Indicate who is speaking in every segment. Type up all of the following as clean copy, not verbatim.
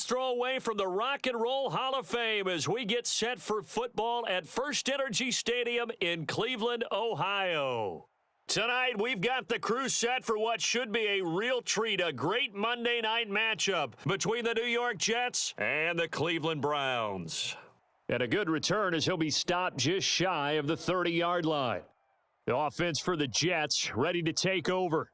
Speaker 1: Throw away from the Rock and Roll Hall of Fame as we get set for football at First Energy Stadium in Cleveland, Ohio. Tonight, we've got the crew set for what should be a real treat, a great Monday night matchup between the New York Jets and the Cleveland Browns. And a good return as he'll be stopped just shy of the 30-yard line. The offense for the Jets ready to take over.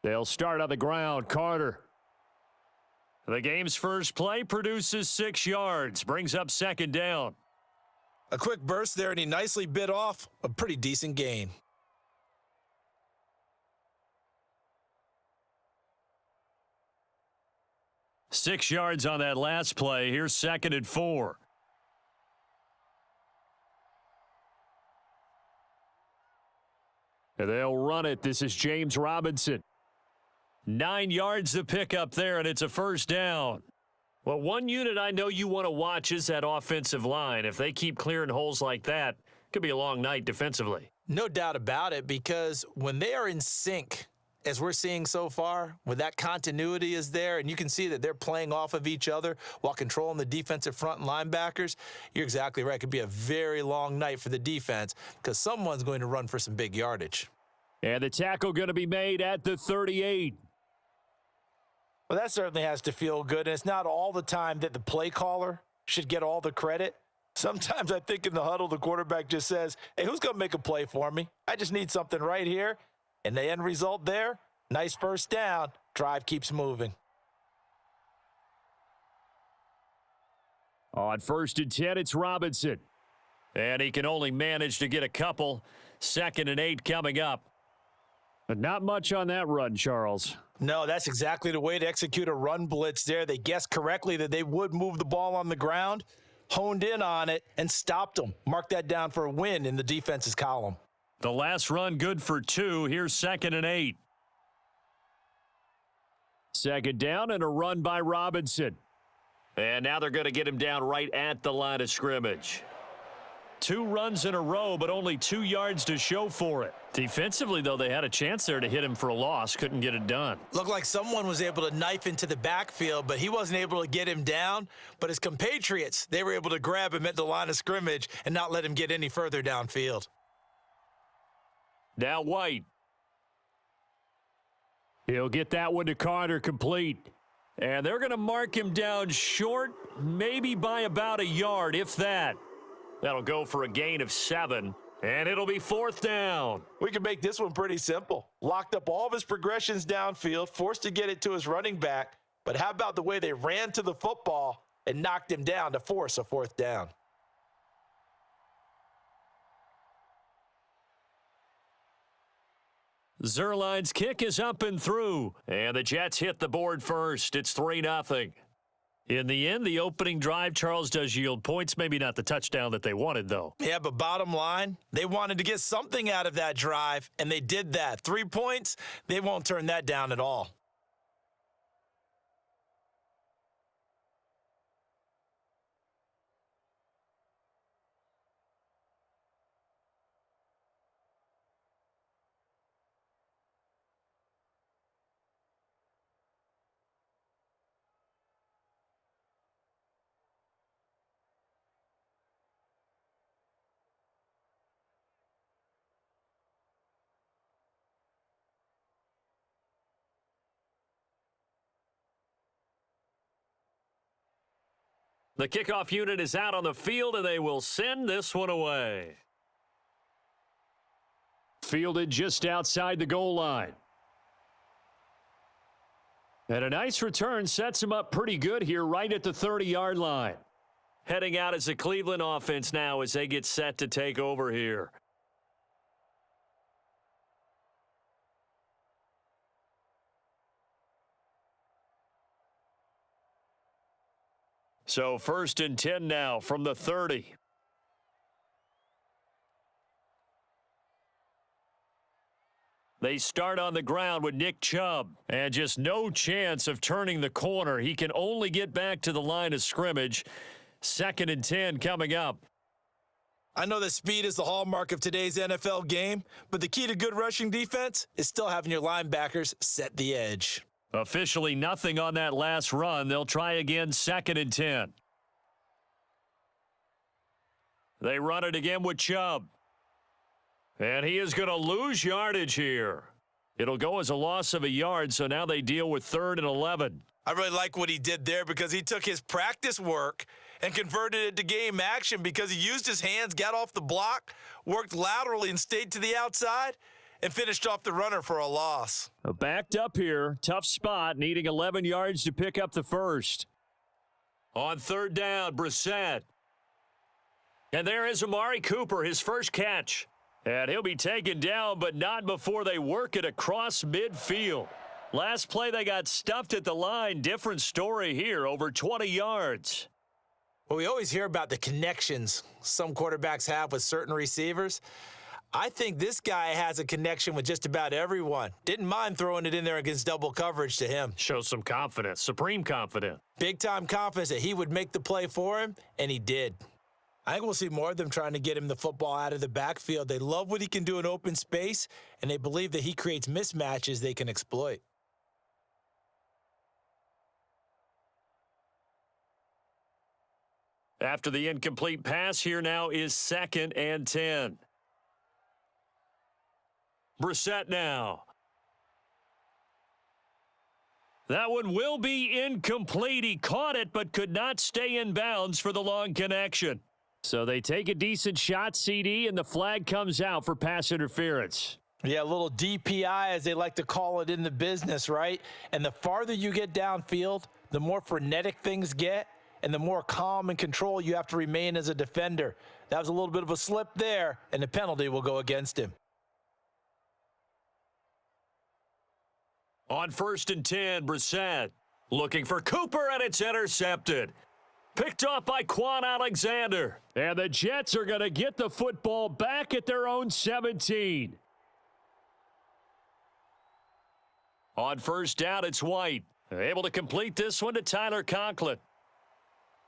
Speaker 1: They'll start on the ground. Carter. The game's first play produces 6 yards, brings up second down.
Speaker 2: A quick burst there, and he nicely bit off a pretty decent gain.
Speaker 1: Six yards on that last play. Here's 2nd and 4. And they'll run it. This is James Robinson. 9 yards to pick up there, and it's a first down. Well, one unit I know you want to watch is that offensive line. If they keep clearing holes like that, it could be a long night defensively.
Speaker 2: No doubt about it, because when they are in sync, as we're seeing so far, when that continuity is there, and you can see that they're playing off of each other while controlling the defensive front and linebackers, you're exactly right. It could be a very long night for the defense because someone's going to run for some big yardage.
Speaker 1: And the tackle going to be made at the 38.
Speaker 2: Well, that certainly has to feel good, and it's not all the time that the play caller should get all the credit. Sometimes I think in the huddle, the quarterback just says, hey, who's going to make a play for me? I just need something right here. And the end result there, nice first down. Drive keeps moving.
Speaker 1: On 1st and 10, it's Robinson. And he can only manage to get a couple. 2nd and 8 coming up. But not much on that run, Charles.
Speaker 2: No, that's exactly the way to execute a run blitz there. They guessed correctly that they would move the ball on the ground, honed in on it, and stopped them. Mark that down for a win in the defense's column.
Speaker 1: The last run good for 2. Here's 2nd and 8. Second down and a run by Robinson. And now they're going to get him down right at the line of scrimmage. 2 runs in a row, but only 2 yards to show for it. Defensively, though, they had a chance there to hit him for a loss. Couldn't get it done.
Speaker 2: Looked like someone was able to knife into the backfield, but he wasn't able to get him down. But his compatriots, they were able to grab him at the line of scrimmage and not let him get any further downfield.
Speaker 1: Now White. He'll get that one to Carter complete. And they're going to mark him down short, maybe by about a yard, if that. That'll go for a gain of 7, and it'll be 4th down.
Speaker 2: We can make this one pretty simple. Locked up all of his progressions downfield, forced to get it to his running back. But how about the way they ran to the football and knocked him down to force a 4th down?
Speaker 1: Zerline's kick is up and through, and the Jets hit the board first. It's 3-0. In the end, the opening drive, Charles, does yield points. Maybe not the touchdown that they wanted, though.
Speaker 2: Yeah, but bottom line, they wanted to get something out of that drive, and they did that. 3 points, they won't turn that down at all.
Speaker 1: The kickoff unit is out on the field, and they will send this one away. Fielded just outside the goal line. And a nice return sets him up pretty good here right at the 30-yard line. Heading out as the Cleveland offense now as they get set to take over here. So 1st and 10 now from the 30. They start on the ground with Nick Chubb. And just no chance of turning the corner. He can only get back to the line of scrimmage. 2nd and 10 coming up.
Speaker 2: I know that speed is the hallmark of today's NFL game, but the key to good rushing defense is still having your linebackers set the edge.
Speaker 1: Officially nothing on that last run. They'll try again 2nd and 10. They run it again with Chubb. And he is going to lose yardage here. It'll go as a loss of a yard, so now they deal with 3rd and 11.
Speaker 2: I really like what he did there because he took his practice work and converted it to game action because he used his hands, got off the block, worked laterally and stayed to the outside, and finished off the runner for a loss.
Speaker 1: Backed up here, tough spot, needing 11 yards to pick up the first. On 3rd down, Brissett. And there is Amari Cooper, his first catch. And he'll be taken down, but not before they work it across midfield. Last play, they got stuffed at the line. Different story here, over 20 yards.
Speaker 2: Well, we always hear about the connections some quarterbacks have with certain receivers. I think this guy has a connection with just about everyone. Didn't mind throwing it in there against double coverage to him.
Speaker 1: Shows some confidence, supreme confidence.
Speaker 2: Big-time confidence that he would make the play for him, and he did. I think we'll see more of them trying to get him the football out of the backfield. They love what he can do in open space, and they believe that he creates mismatches they can exploit.
Speaker 1: After the incomplete pass, here now is 2nd and 10. Brissett now. That one will be incomplete. He caught it, but could not stay in bounds for the long connection. So they take a decent shot, CD, and the flag comes out for pass interference.
Speaker 2: Yeah, a little DPI, as they like to call it in the business, right? And the farther you get downfield, the more frenetic things get, and the more calm and control you have to remain as a defender. That was a little bit of a slip there, and the penalty will go against him.
Speaker 1: On 1st and 10, Brissett looking for Cooper, and it's intercepted. Picked off by Quan Alexander. And the Jets are going to get the football back at their own 17. On 1st down, it's White. Able to complete this one to Tyler Conklin.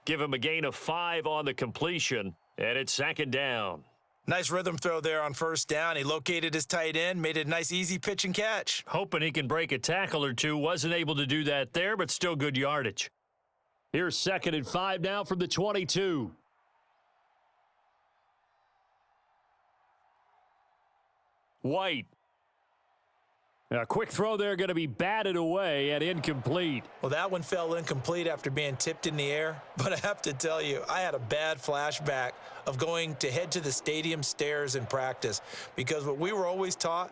Speaker 1: Give him a gain of 5 on the completion, and it's 2nd down.
Speaker 2: Nice rhythm throw there on 1st down. He located his tight end, made it a nice easy pitch and catch.
Speaker 1: Hoping he can break a tackle or two. Wasn't able to do that there, but still good yardage. Here's 2nd and 5 now from the 22. White. A quick throw there, going to be batted away and incomplete.
Speaker 2: Well, that one fell incomplete after being tipped in the air. But I have to tell you, I had a bad flashback of going to head to the stadium stairs in practice. Because what we were always taught,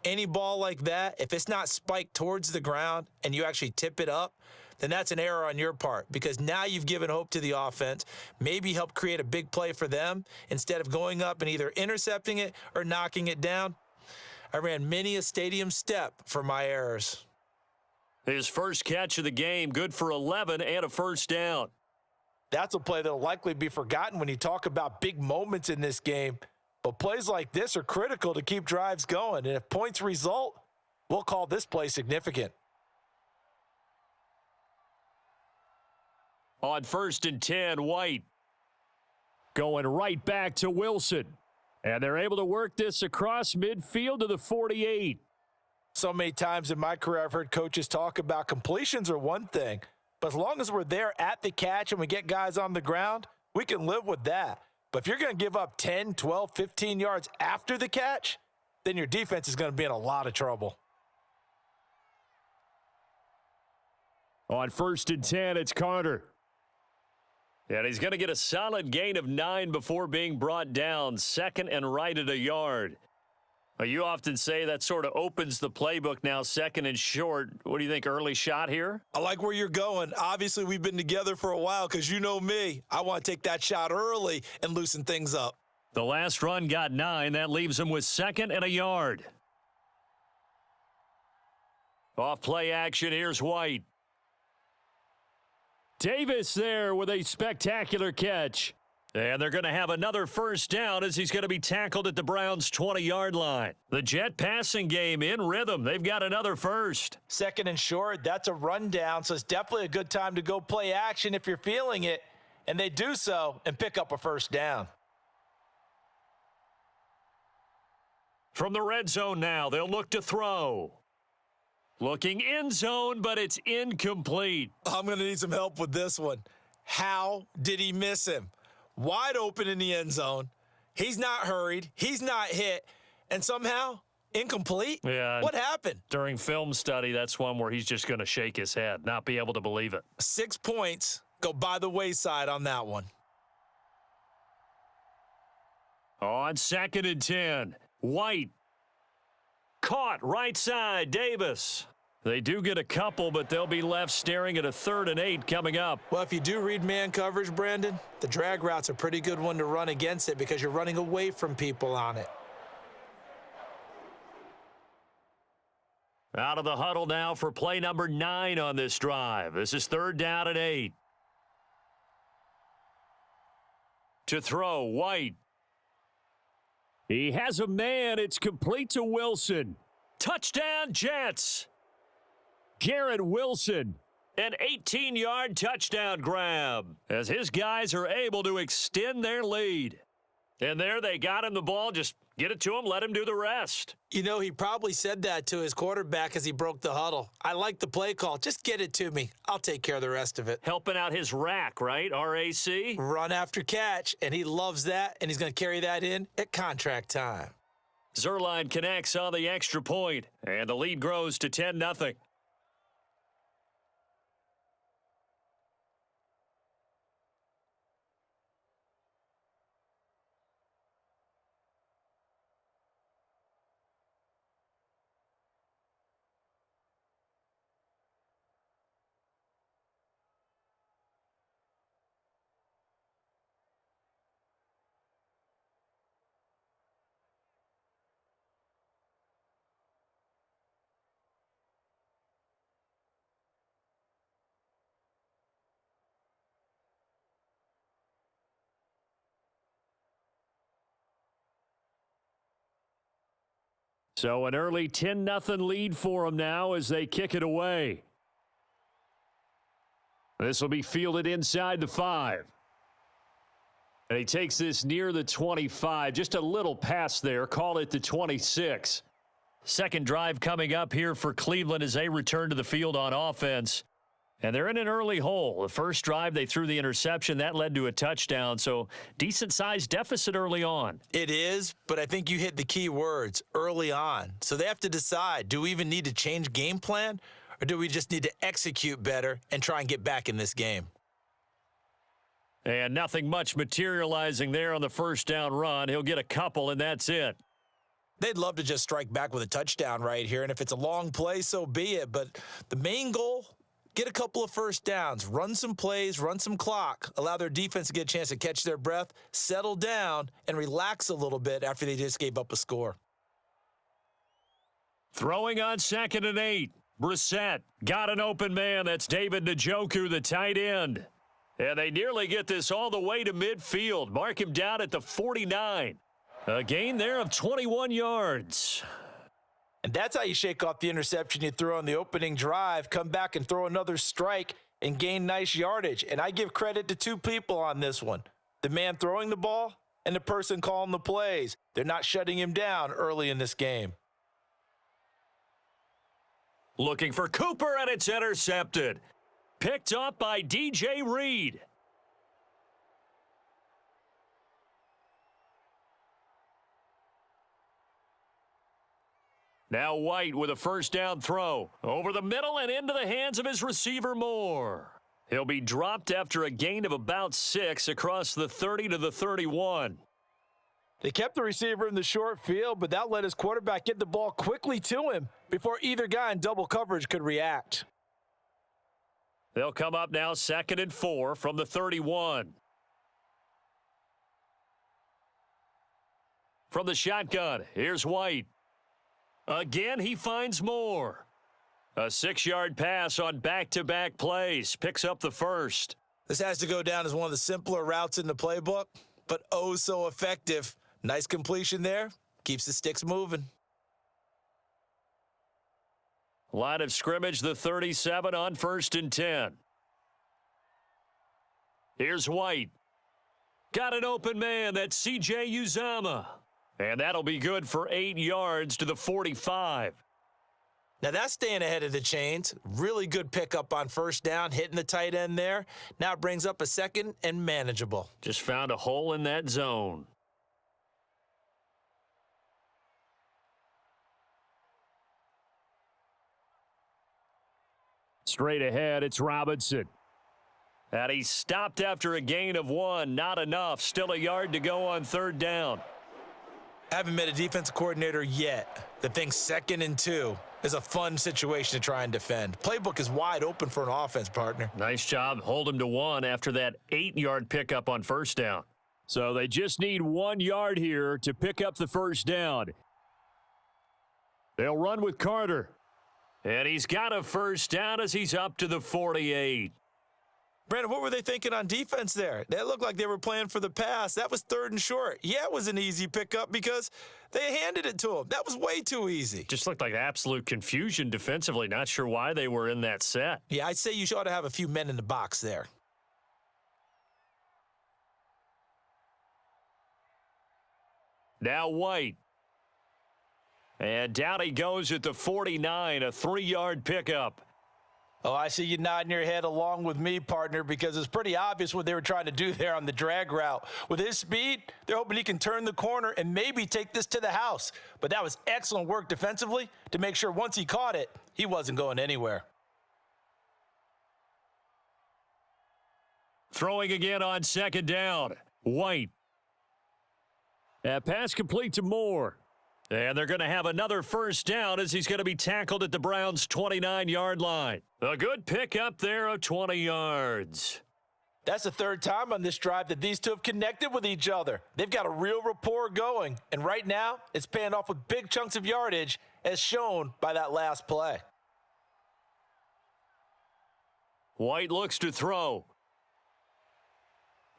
Speaker 2: any ball like that, if it's not spiked towards the ground and you actually tip it up, then that's an error on your part, because now you've given hope to the offense, maybe help create a big play for them instead of going up and either intercepting it or knocking it down. I ran many a stadium step for my errors.
Speaker 1: His first catch of the game, good for 11 and a 1st down.
Speaker 2: That's a play that will likely be forgotten when you talk about big moments in this game. But plays like this are critical to keep drives going. And if points result, we'll call this play significant.
Speaker 1: On 1st and 10, White going right back to Wilson. And they're able to work this across midfield to the 48.
Speaker 2: So many times in my career, I've heard coaches talk about completions are one thing. But as long as we're there at the catch and we get guys on the ground, we can live with that. But if you're going to give up 10, 12, 15 yards after the catch, then your defense is going to be in a lot of trouble.
Speaker 1: On 1st and 10, it's Carter. And he's going to get a solid gain of 9 before being brought down. 2nd and right at a yard. You often say that sort of opens the playbook now, 2nd and short. What do you think, early shot here?
Speaker 2: I like where you're going. Obviously, we've been together for a while because you know me. I want to take that shot early and loosen things up.
Speaker 1: The last run got 9. That leaves him with 2nd and a yard. Off play action, here's White. Davis there with a spectacular catch. And they're going to have another first down as he's going to be tackled at the Browns' 20-yard line. The Jet passing game in rhythm. They've got another first.
Speaker 2: Second and short, that's a rundown, so it's definitely a good time to go play action if you're feeling it. And they do so and pick up a first down.
Speaker 1: From the red zone now, they'll look to throw. Looking end zone, but it's incomplete.
Speaker 2: I'm going to need some help with this one. How did he miss him? Wide open in the end zone. He's not hurried. He's not hit. And somehow, incomplete?
Speaker 1: Yeah.
Speaker 2: What happened?
Speaker 1: During film study, that's one where he's just going to shake his head, not be able to believe it.
Speaker 2: 6 points go by the wayside on that one.
Speaker 1: On 2nd and 10, White. Caught right side, Davis. They do get a couple, but they'll be left staring at a 3rd and 8 coming up.
Speaker 2: Well, if you do read man coverage, Brandon, the drag route's a pretty good one to run against it because you're running away from people on it.
Speaker 1: Out of the huddle now for play number 9 on this drive. This is 3rd down and 8. To throw, White. He has a man. It's complete to Wilson. Touchdown, Jets. Garrett Wilson, an 18-yard touchdown grab as his guys are able to extend their lead. And there they got him the ball. Just get it to him, let him do the rest.
Speaker 2: You know, he probably said that to his quarterback as he broke the huddle. I like the play call. Just get it to me. I'll take care of the rest of it.
Speaker 1: Helping out his rack, right? RAC?
Speaker 2: Run after catch, and he loves that, and he's going to carry that in at contract time.
Speaker 1: Zerline connects on the extra point, and the lead grows to 10-0. So an early 10-0 lead for them now as they kick it away. This will be fielded inside the 5. And he takes this near the 25. Just a little pass there. Call it the 26. Second drive coming up here for Cleveland as they return to the field on offense. And they're in an early hole. The first drive, they threw the interception. That led to a touchdown. So decent-sized deficit early on.
Speaker 2: It is, but I think you hit the key words, early on. So they have to decide, do we even need to change game plan, or do we just need to execute better and try and get back in this game?
Speaker 1: And nothing much materializing there on the first down run. He'll get a couple, and that's it.
Speaker 2: They'd love to just strike back with a touchdown right here, and if it's a long play, so be it. But the main goal, get a couple of first downs, run some plays, run some clock, allow their defense to get a chance to catch their breath, settle down, and relax a little bit after they just gave up a score.
Speaker 1: Throwing on 2nd and 8. Brissett got an open man. That's David Njoku, the tight end. And they nearly get this all the way to midfield. Mark him down at the 49. A gain there of 21 yards.
Speaker 2: And that's how you shake off the interception you threw on the opening drive, come back and throw another strike and gain nice yardage. And I give credit to 2 people on this one. The man throwing the ball and the person calling the plays. They're not shutting him down early in this game.
Speaker 1: Looking for Cooper, and it's intercepted. Picked up by DJ Reed. Now White with a first down throw. Over the middle and into the hands of his receiver Moore. He'll be dropped after a gain of about 6 across the 30 to the 31.
Speaker 2: They kept the receiver in the short field, but that let his quarterback get the ball quickly to him before either guy in double coverage could react.
Speaker 1: They'll come up now 2nd and 4 from the 31. From the shotgun, here's White. Again, he finds Moore. A 6-yard pass on back-to-back plays. Picks up the first.
Speaker 2: This has to go down as one of the simpler routes in the playbook, but oh so effective. Nice completion there. Keeps the sticks moving.
Speaker 1: Line of scrimmage, the 37 on 1st and 10. Here's White. Got an open man. That's C.J. Uzama. And that'll be good for 8 yards to the 45.
Speaker 2: Now that's staying ahead of the chains. Really good pickup on 1st down, hitting the tight end there. Now it brings up a 2nd and manageable.
Speaker 1: Just found a hole in that zone. Straight ahead, it's Robinson. And he stopped after a gain of 1. Not enough. Still a yard to go on 3rd down.
Speaker 2: Haven't met a defensive coordinator yet that thinks 2nd and 2 is a fun situation to try and defend. Playbook is wide open for an offense, partner.
Speaker 1: Nice job. Hold him to 1 after that 8-yard pickup on 1st down. So they just need 1 yard here to pick up the 1st down. They'll run with Carter. And he's got a 1st down as he's up to the 48.
Speaker 2: Brandon, what were they thinking on defense there? That looked like they were playing for the pass. That was 3rd and short. Yeah, it was an easy pickup because they handed it to him. That was way too easy.
Speaker 1: Just looked like absolute confusion defensively. Not sure why they were in that set.
Speaker 2: Yeah, I'd say you ought to have a few men in the box there.
Speaker 1: Now White. And down he goes at the 49, a 3-yard pickup.
Speaker 2: Oh, I see you nodding your head along with me, partner, because it's pretty obvious what they were trying to do there on the drag route. With his speed, they're hoping he can turn the corner and maybe take this to the house. But that was excellent work defensively to make sure once he caught it, he wasn't going anywhere.
Speaker 1: Throwing again on 2nd down. White. Pass complete to Moore. And they're going to have another 1st down as he's going to be tackled at the Browns' 29-yard line. A good pickup there of 20 yards.
Speaker 2: That's the 3rd time on this drive that these two have connected with each other. They've got a real rapport going. And right now, it's paying off with big chunks of yardage as shown by that last play.
Speaker 1: White looks to throw.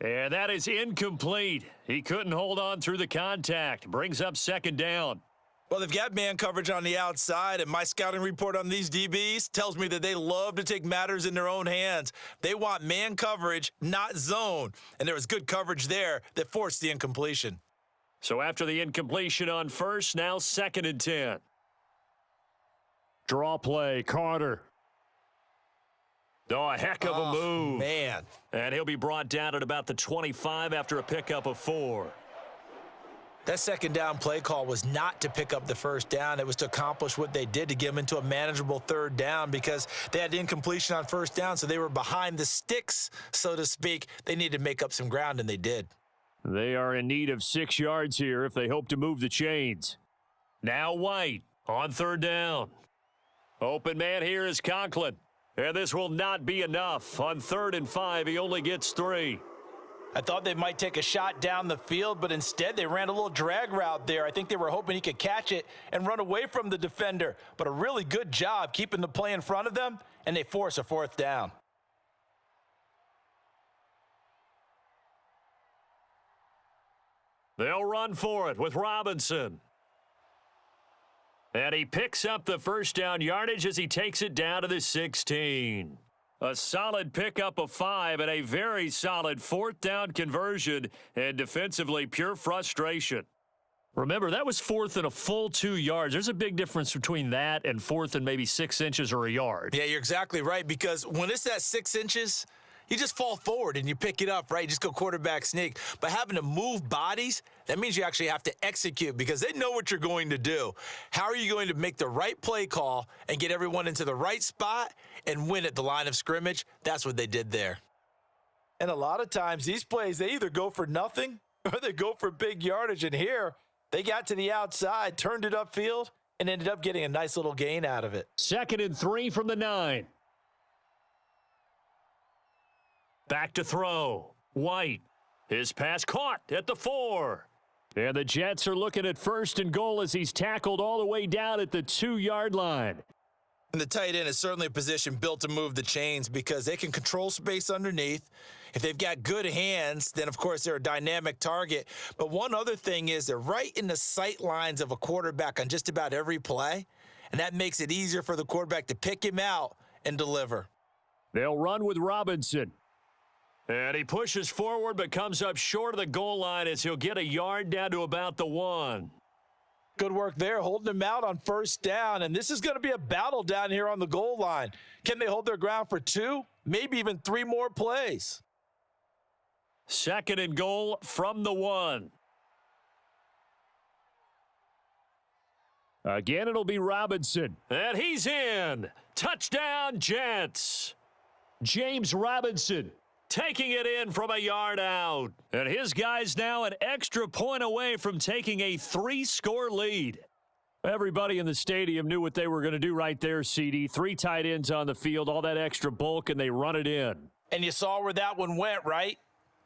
Speaker 1: And that is incomplete. He couldn't hold on through the contact. Brings up 2nd down.
Speaker 2: Well, they've got man coverage on the outside, and my scouting report on these DBs tells me that they love to take matters in their own hands. They want man coverage, not zone. And there was good coverage there that forced the incompletion.
Speaker 1: So after the incompletion on 1st, now 2nd and 10. Draw play, Carter. Oh, a heck of a move.
Speaker 2: Man.
Speaker 1: And he'll be brought down at about the 25 after a pickup of 4.
Speaker 2: That 2nd down play call was not to pick up the 1st down. It was to accomplish what they did to get them into a manageable 3rd down because they had incompletion on 1st down, so they were behind the sticks, so to speak. They needed to make up some ground, and they did.
Speaker 1: They are in need of 6 yards here if they hope to move the chains. Now White on 3rd down. Open man here is Conklin. And this will not be enough. On 3rd and 5, he only gets 3.
Speaker 2: I thought they might take a shot down the field, but instead they ran a little drag route there. I think they were hoping he could catch it and run away from the defender. But a really good job keeping the play in front of them, and they force a 4th down.
Speaker 1: They'll run for it with Robinson. And he picks up the 1st down yardage as he takes it down to the 16. A solid pickup of 5 and a very solid 4th down conversion, and defensively pure frustration. Remember, that was 4th and a full 2 yards. There's a big difference between that and 4th and maybe 6 inches or a yard.
Speaker 2: Yeah, you're exactly right, because when it's at 6 inches, you just fall forward and you pick it up, right? You just go quarterback sneak. But having to move bodies, that means you actually have to execute because they know what you're going to do. How are you going to make the right play call and get everyone into the right spot and win at the line of scrimmage? That's what they did there. And a lot of times these plays, they either go for nothing or they go for big yardage. And here, they got to the outside, turned it upfield, and ended up getting a nice little gain out of it.
Speaker 1: 2nd and 3 from the 9. Back to throw. White. His pass caught at the 4. And the Jets are looking at 1st and goal as he's tackled all the way down at the 2-yard line.
Speaker 2: And the tight end is certainly a position built to move the chains because they can control space underneath. If they've got good hands, then, of course, they're a dynamic target. But one other thing is they're right in the sight lines of a quarterback on just about every play, and that makes it easier for the quarterback to pick him out and deliver.
Speaker 1: They'll run with Robinson. And he pushes forward but comes up short of the goal line as he'll get a yard down to about the 1.
Speaker 2: Good work there, holding him out on first down. And this is going to be a battle down here on the goal line. Can they hold their ground for 2, maybe even 3 more plays?
Speaker 1: 2nd and goal from the 1. Again, it'll be Robinson. And he's in. Touchdown, Jets. James Robinson taking it in from a yard out. And his guys now an extra point away from taking a 3-score lead. Everybody in the stadium knew what they were going to do right there, CD. 3 tight ends on the field, all that extra bulk, and they run it in. And you saw where that one went, right?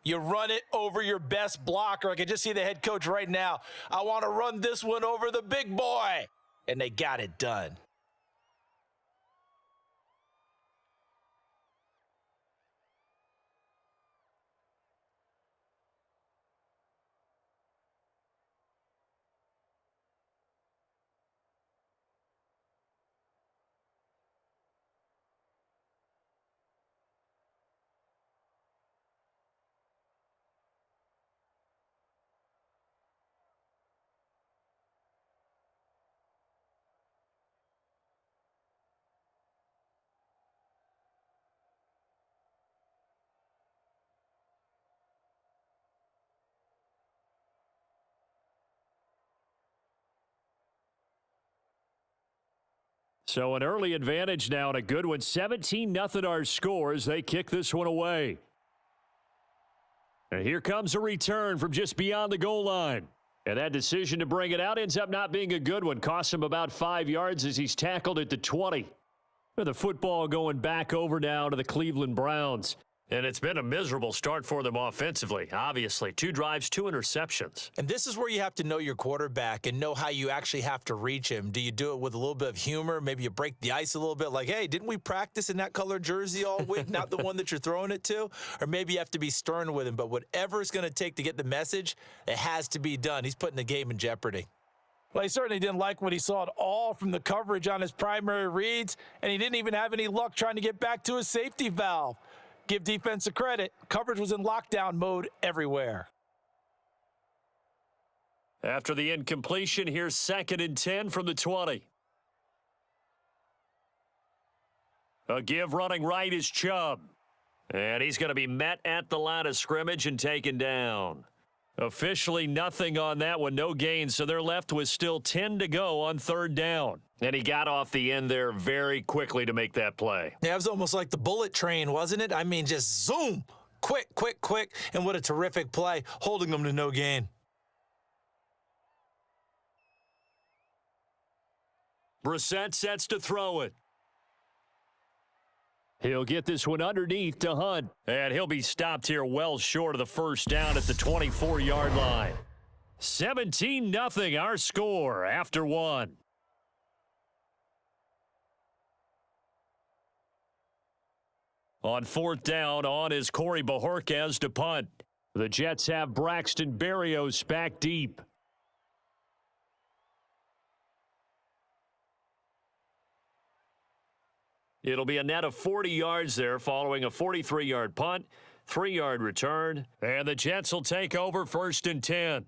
Speaker 1: You run it over your best blocker. I can just see the head coach right now. I want to run this one over the big boy. And they got it done. So an early advantage now and a good one. 17-0 our score as they kick this one away. And here comes a return from just beyond the goal line. And that decision to bring it out ends up not being a good one. Costs him about 5 yards as he's tackled at the 20. The football going back over now to the Cleveland Browns. And it's been a miserable start for them offensively, obviously. 2 drives, 2 interceptions. And this is where you have to know your quarterback and know how you actually have to reach him. Do you do it with a little bit of humor? Maybe you break the ice a little bit like, hey, didn't we practice in that color jersey all week, not the one that you're throwing it to? Or maybe you have to be stern with him. But whatever it's going to take to get the message, it has to be done. He's putting the game in jeopardy. Well, he certainly didn't like what he saw at all from the coverage on his primary reads, and he didn't even have any luck trying to get back to his safety valve. Give defense a credit. Coverage was in lockdown mode everywhere. After the incompletion, here's 2nd and 10 from the 20. A give running right is Chubb. And he's going to be met at the line of scrimmage and taken down. Officially nothing on that one, no gain, so they're left with still 10 to go on 3rd down. And he got off the end there very quickly to make that play. Yeah, it was almost like the bullet train, wasn't it? I mean, just zoom, quick, quick, quick, and what a terrific play, holding them to no gain. Brissett sets to throw it. He'll get this one underneath to Hunt. And he'll be stopped here well short of the 1st down at the 24-yard line. 17-0 our score after 1. On 4th down, on is Corey Bojorquez to punt. The Jets have Braxton Berrios back deep. It'll be a net of 40 yards there following a 43-yard punt, 3-yard return, and the Jets will take over 1st and 10.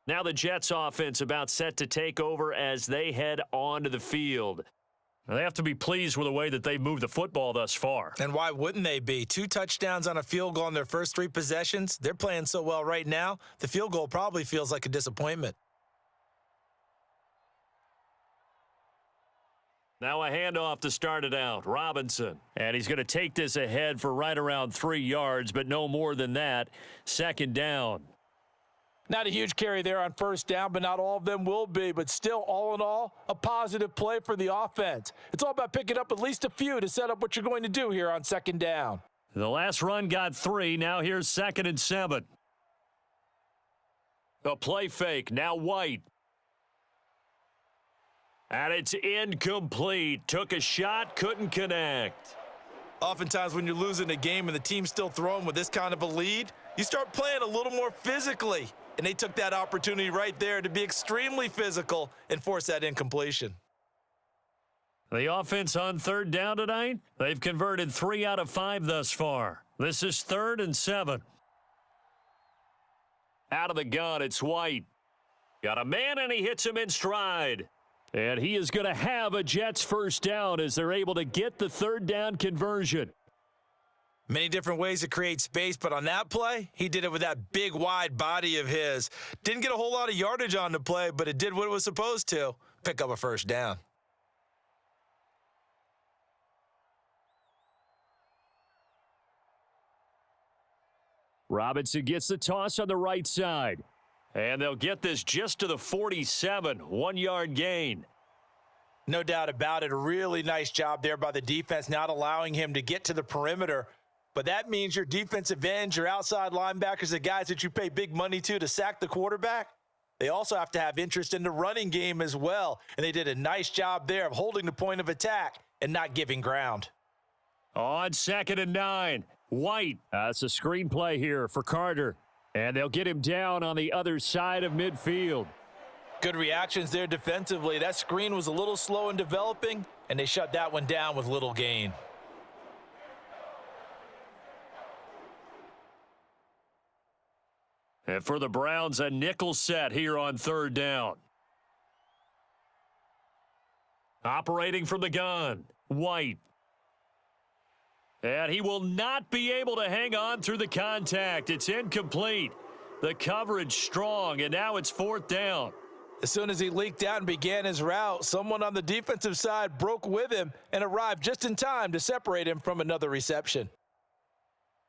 Speaker 1: Now the Jets offense about set to take over as they head onto the field. They have to be pleased with the way that they've moved the football thus far. And why wouldn't they be? 2 touchdowns on a field goal in their first 3 possessions. They're playing so well right now, the field goal probably feels like a disappointment. Now a handoff to start it out. Robinson. And he's going to take this ahead for right around 3 yards, but no more than that. 2nd down. Not a huge carry there on 1st down, but not all of them will be. But still, all in all, a positive play for the offense. It's all about picking up at least a few to set up what you're going to do here on 2nd down. The last run got 3. Now here's 2nd and 7. A play fake. Now White. And it's incomplete. Took a shot, couldn't connect.
Speaker 2: Oftentimes when you're losing a game and the team's still throwing with this kind of a lead, you start playing a little more physically. And they took that opportunity right there to be extremely physical and force that incompletion.
Speaker 1: The offense on third down tonight, they've converted 3 out of 5 thus far. This is 3rd and 7. Out of the gun, it's White. Got a man, and he hits him in stride. And he is going to have a Jets first down as they're able to get the third down conversion.
Speaker 2: Many different ways to create space, but on that play, he did it with that big, wide body of his. Didn't get a whole lot of yardage on the play, but it did what it was supposed to, pick up a first down.
Speaker 1: Robinson gets the toss on the right side. And they'll get this just to the 47, 1-yard gain.
Speaker 2: No doubt about it. A really nice job there by the defense, not allowing him to get to the perimeter. But that means your defensive ends, your outside linebackers, the guys that you pay big money to sack the quarterback, they also have to have interest in the running game as well. And they did a nice job there of holding the point of attack and not giving ground.
Speaker 1: On 2nd and 9, White. That's a screenplay here for Carter. And they'll get him down on the other side of midfield.
Speaker 2: Good reactions there defensively. That screen was a little slow in developing, and they shut that one down with little gain.
Speaker 1: And for the Browns, a nickel set here on third down. Operating from the gun, White. And he will not be able to hang on through the contact. It's incomplete. The coverage strong, and now it's 4th down.
Speaker 2: As soon as he leaked out and began his route, someone on the defensive side broke with him and arrived just in time to separate him from another reception.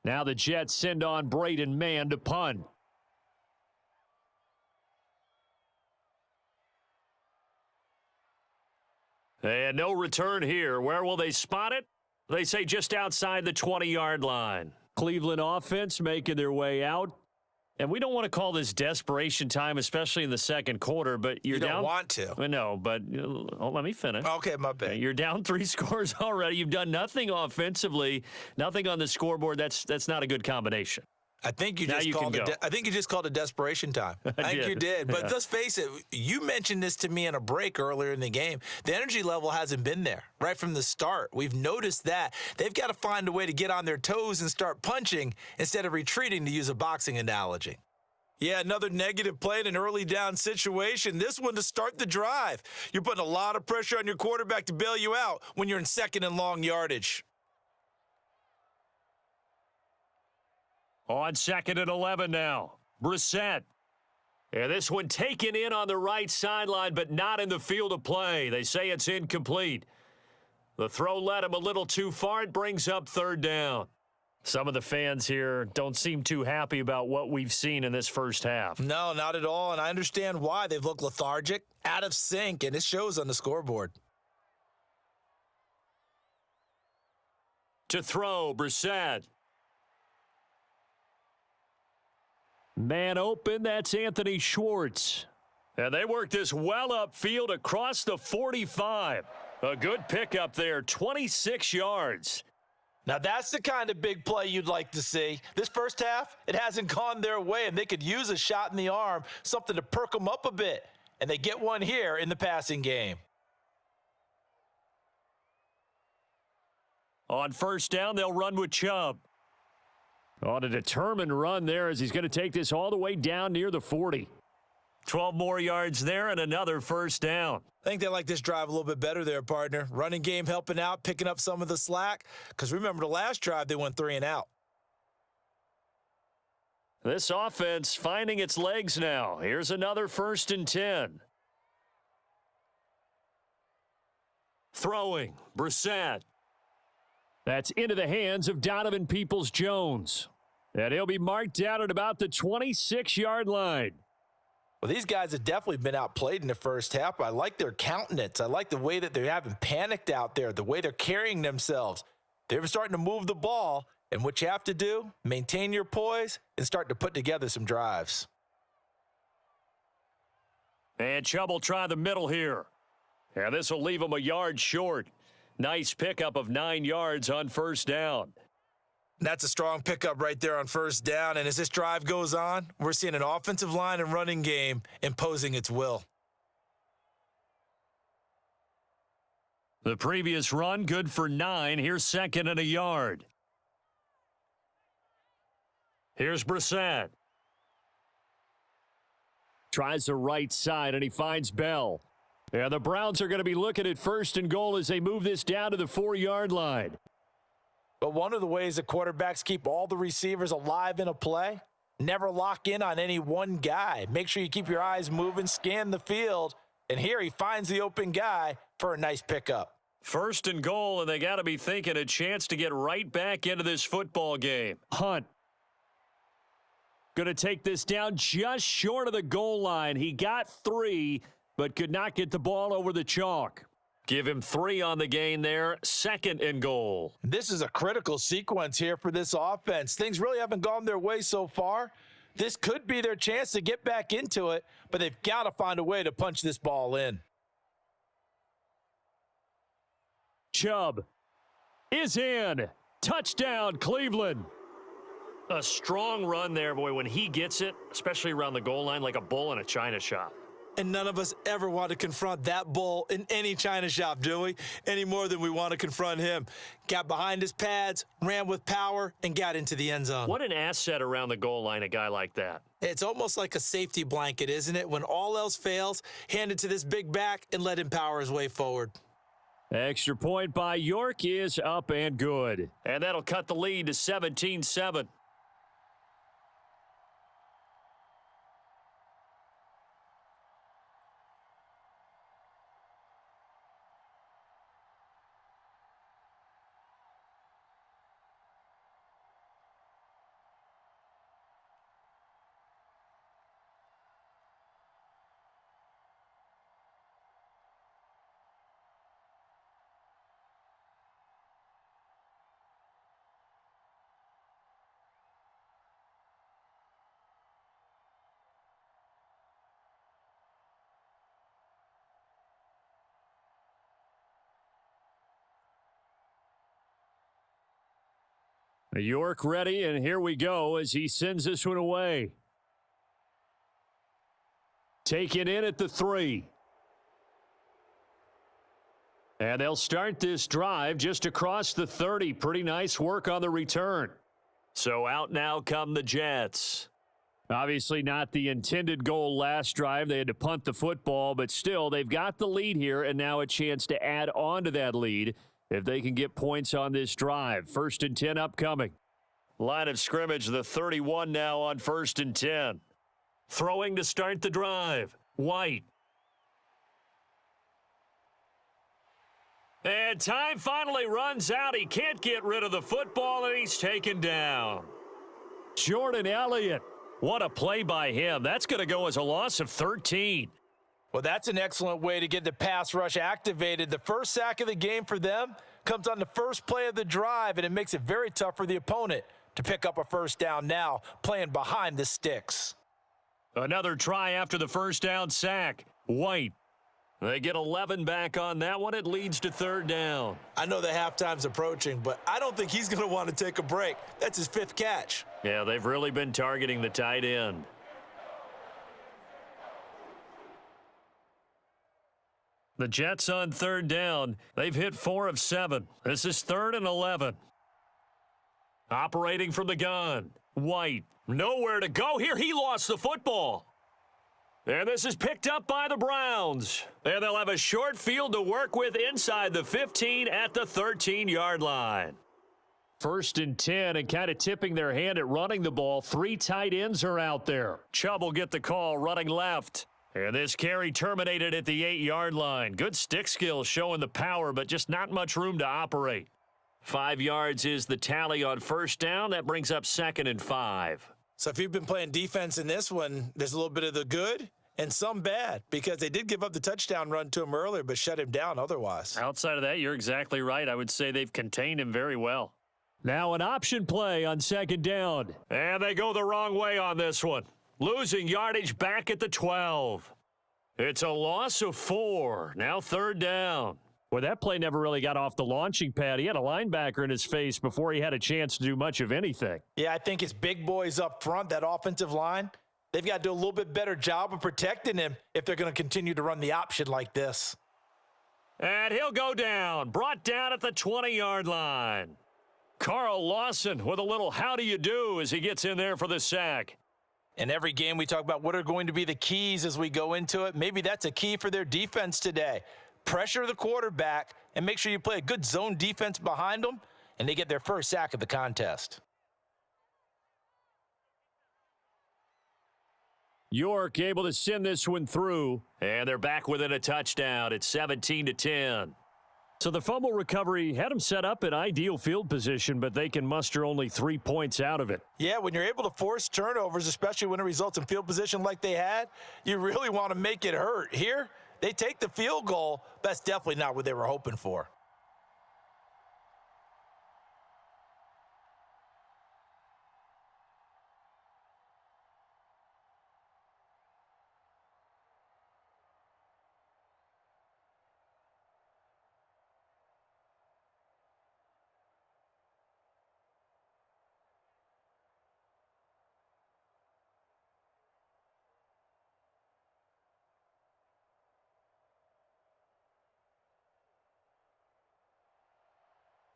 Speaker 1: Now the Jets send on Braden Mann to punt. And no return here. Where will they spot it? They say just outside the 20-yard line. Cleveland offense making their way out. And we don't want to call this desperation time, especially in the second quarter, but you're down.
Speaker 2: You don't want to.
Speaker 1: No, but let me finish.
Speaker 2: Okay, my bad.
Speaker 1: You're down 3 scores already. You've done nothing offensively, nothing on the scoreboard. That's not a good combination.
Speaker 2: I think you just called it desperation time. I think you did. But let's face it, you mentioned this to me in a break earlier in the game. The energy level hasn't been there right from the start. We've noticed that. They've got to find a way to get on their toes and start punching instead of retreating, to use a boxing analogy. Yeah, another negative play in an early down situation. This one to start the drive. You're putting a lot of pressure on your quarterback to bail you out when you're in 2nd and long yardage.
Speaker 1: On 2nd and 11 now, Brissett. And this one taken in on the right sideline, but not in the field of play. They say it's incomplete. The throw led him a little too far. It brings up 3rd down. Some of the fans here don't seem too happy about what we've seen in this first half.
Speaker 2: No, not at all, and I understand why. They've looked lethargic, out of sync, and it shows on the scoreboard.
Speaker 1: To throw, Brissett. Man open, that's Anthony Schwartz. And they work this well upfield across the 45. A good pickup there, 26 yards.
Speaker 2: Now that's the kind of big play you'd like to see. This first half, it hasn't gone their way, and they could use a shot in the arm, something to perk them up a bit. And they get one here in the passing game.
Speaker 1: On first down, they'll run with Chubb. On a determined run there as he's going to take this all the way down near the 40. 12 more yards there and another first down.
Speaker 2: I think they like this drive a little bit better there, partner. Running game helping out, picking up some of the slack. Because remember the last drive, they went 3 and out.
Speaker 1: This offense finding its legs now. Here's another 1st and 10. Throwing, Brissett. That's into the hands of Donovan Peoples-Jones. And he'll be marked down at about the 26-yard line.
Speaker 2: Well, these guys have definitely been outplayed in the first half, but I like their countenance. I like the way that they're having panicked out there, the way they're carrying themselves. They're starting to move the ball, and what you have to do, maintain your poise and start to put together some drives.
Speaker 1: And Chubb will try the middle here. And this will leave him a yard short. Nice pickup of 9 yards on first down.
Speaker 2: That's a strong pickup right there on first down. And as this drive goes on, we're seeing an offensive line and running game imposing its will.
Speaker 1: The previous run, good for 9. Here's second and a yard. Here's Brissett. Tries the right side, and he finds Bell. And the Browns are going to be looking at first and goal as they move this down to the 4-yard line.
Speaker 2: But one of the ways that quarterbacks keep all the receivers alive in a play, never lock in on any one guy. Make sure you keep your eyes moving, scan the field, and here he finds the open guy for a nice pickup.
Speaker 1: First and goal, and they got to be thinking a chance to get right back into this football game. Hunt. Going to take this down just short of the goal line. He got 3, but could not get the ball over the chalk. Give him 3 on the gain there. Second and goal.
Speaker 2: This is a critical sequence here for this offense. Things really haven't gone their way so far. This could be their chance to get back into it, but they've got to find a way to punch this ball in.
Speaker 1: Chubb is in. Touchdown, Cleveland. A strong run there, boy, when he gets it, especially around the goal line, like a bull in a china shop.
Speaker 2: And none of us ever want to confront that bull in any china shop, do we? Any more than we want to confront him. Got behind his pads, ran with power, and got into the end zone.
Speaker 1: What an asset around the goal line, a guy like that.
Speaker 2: It's almost like a safety blanket, isn't it? When all else fails, hand it to this big back and let him power his way forward.
Speaker 1: Extra point by York is up and good. And that'll cut the lead to 17-7. York ready, and here we go as he sends this one away. Taken in at the 3. And they'll start this drive just across the 30. Pretty nice work on the return. So out now come the Jets. Obviously not the intended goal last drive. They had to punt the football, but still they've got the lead here and now a chance to add on to that lead if they can get points on this drive. First and 10 upcoming. Line of scrimmage, the 31 now on first and 10. Throwing to start the drive. White. And time finally runs out. He can't get rid of the football, and he's taken down. Jordan Elliott. What a play by him. That's going to go as a loss of 13.
Speaker 2: Well, that's an excellent way to get the pass rush activated. The first sack of the game for them comes on the first play of the drive, and it makes it very tough for the opponent to pick up a first down now, playing behind the sticks.
Speaker 1: Another try after the first down sack. White. They get 11 back on that one. It leads to third down.
Speaker 2: I know the halftime's approaching, but I don't think he's going to want to take a break. That's his 5th catch.
Speaker 1: Yeah, they've really been targeting the tight end. The Jets on third down. They've hit 4 of 7. This is 3rd and 11. Operating from the gun. White. Nowhere to go here. He lost the football. And this is picked up by the Browns. And they'll have a short field to work with inside the 15 at the 13-yard line. First and 10, and kind of tipping their hand at running the ball. 3 tight ends are out there. Chubb will get the call running left. And this carry terminated at the 8-yard line. Good stick skills showing the power, but just not much room to operate. 5 yards is the tally on first down. That brings up 2nd and 5.
Speaker 2: So if you've been playing defense in this one, there's a little bit of the good and some bad, because they did give up the touchdown run to him earlier, but shut him down otherwise.
Speaker 1: Outside of that, you're exactly right. I would say they've contained him very well. Now an option play on 2nd down. And they go the wrong way on this one. Losing yardage back at the 12. It's a loss of 4. Now 3rd down. Well, that play never really got off the launching pad. He had a linebacker in his face before he had a chance to do much of anything.
Speaker 2: Yeah, I think it's big boys up front, that offensive line. They've got to do a little bit better job of protecting him if they're going to continue to run the option like this.
Speaker 1: And he'll go down, brought down at the 20-yard line. Carl Lawson with a little how do you do as he gets in there for the sack.
Speaker 2: In every game, we talk about what are going to be the keys as we go into it. Maybe that's a key for their defense today. Pressure the quarterback and make sure you play a good zone defense behind them, and they get their first sack of the contest.
Speaker 1: York able to send this one through, and they're back within a touchdown. It's 17-10. So the fumble recovery had them set up in ideal field position, but they can muster only 3 points out of it.
Speaker 2: Yeah, when you're able to force turnovers, especially when it results in field position like they had, you really want to make it hurt. Here, they take the field goal. That's definitely not what they were hoping for.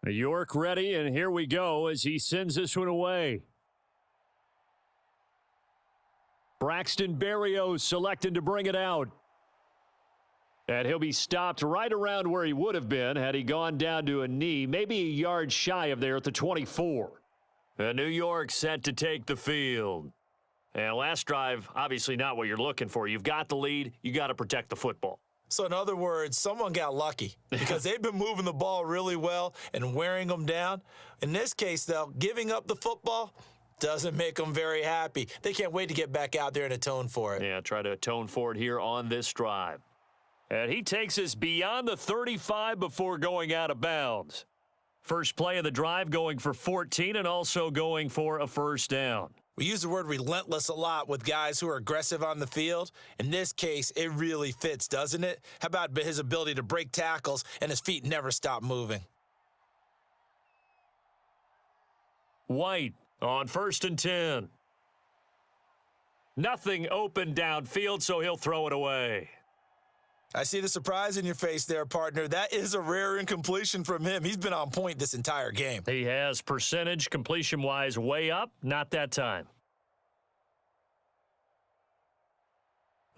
Speaker 1: York ready, and here we go as he sends this one away. Braxton Berrios selected to bring it out. And he'll be stopped right around where he would have been had he gone down to a knee, maybe a yard shy of there at the 24. And New York set to take the field. And last drive, obviously not what you're looking for. You've got the lead. You got to protect the football.
Speaker 2: So in other words, someone got lucky because they've been moving the ball really well and wearing them down. In this case, though, giving up the football doesn't make them very happy. They can't wait to get back out there and atone for it.
Speaker 1: Yeah, try to atone for it here on this drive. And he takes us beyond the 35 before going out of bounds. First play of the drive going for 14 and also going for a first down.
Speaker 2: We use the word relentless a lot with guys who are aggressive on the field. In this case, it really fits, doesn't it? How about his ability to break tackles and his feet never stop moving?
Speaker 1: White on 1st and 10. Nothing open downfield, so he'll throw it away.
Speaker 2: I see the surprise in your face there, partner. That is a rare incompletion from him. He's been on point this entire game.
Speaker 1: He has percentage completion-wise way up, not that time.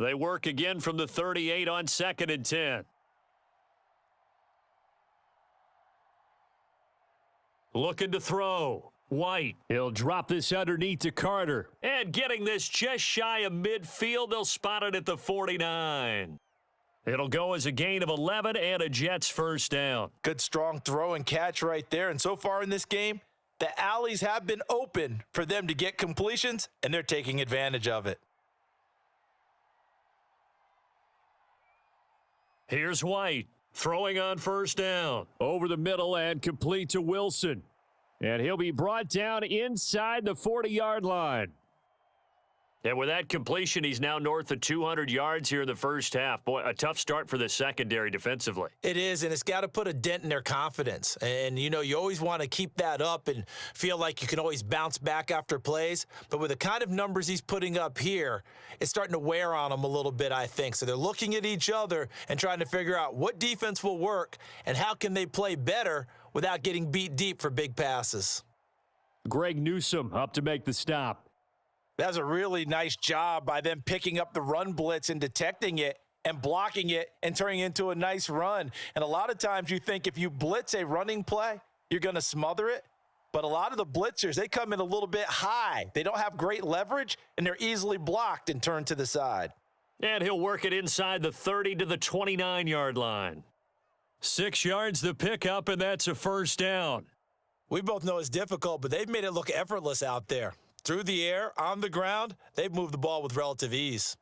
Speaker 1: They work again from the 38 on 2nd and 10. Looking to throw. White. He'll drop this underneath to Carter. And getting this just shy of midfield, they'll spot it at the 49. It'll go as a gain of 11 and a Jets first down.
Speaker 2: Good strong throw and catch right there. And so far in this game, the alleys have been open for them to get completions, and they're taking advantage of it.
Speaker 1: Here's White throwing on first down. Over the middle and complete to Wilson. And he'll be brought down inside the 40-yard line. And with that completion, he's now north of 200 yards here in the first half. Boy, a tough start for the secondary defensively.
Speaker 2: It is, and it's got to put a dent in their confidence. And, you know, you always want to keep that up and feel like you can always bounce back after plays. But with the kind of numbers he's putting up here, it's starting to wear on them a little bit, I think. So they're looking at each other and trying to figure out what defense will work and how can they play better without getting beat deep for big passes.
Speaker 1: Greg Newsome up to make the stop.
Speaker 2: That's a really nice job by them picking up the run blitz and detecting it and blocking it and turning it into a nice run. And a lot of times you think if you blitz a running play, you're going to smother it. But a lot of the blitzers, they come in a little bit high. They don't have great leverage, and they're easily blocked and turned to the side.
Speaker 1: And he'll work it inside the 30 to the 29-yard line. 6 yards the pickup, and that's a first down.
Speaker 2: We both know it's difficult, but they've made it look effortless out there. Through the air, on the ground, they've moved the ball with relative ease.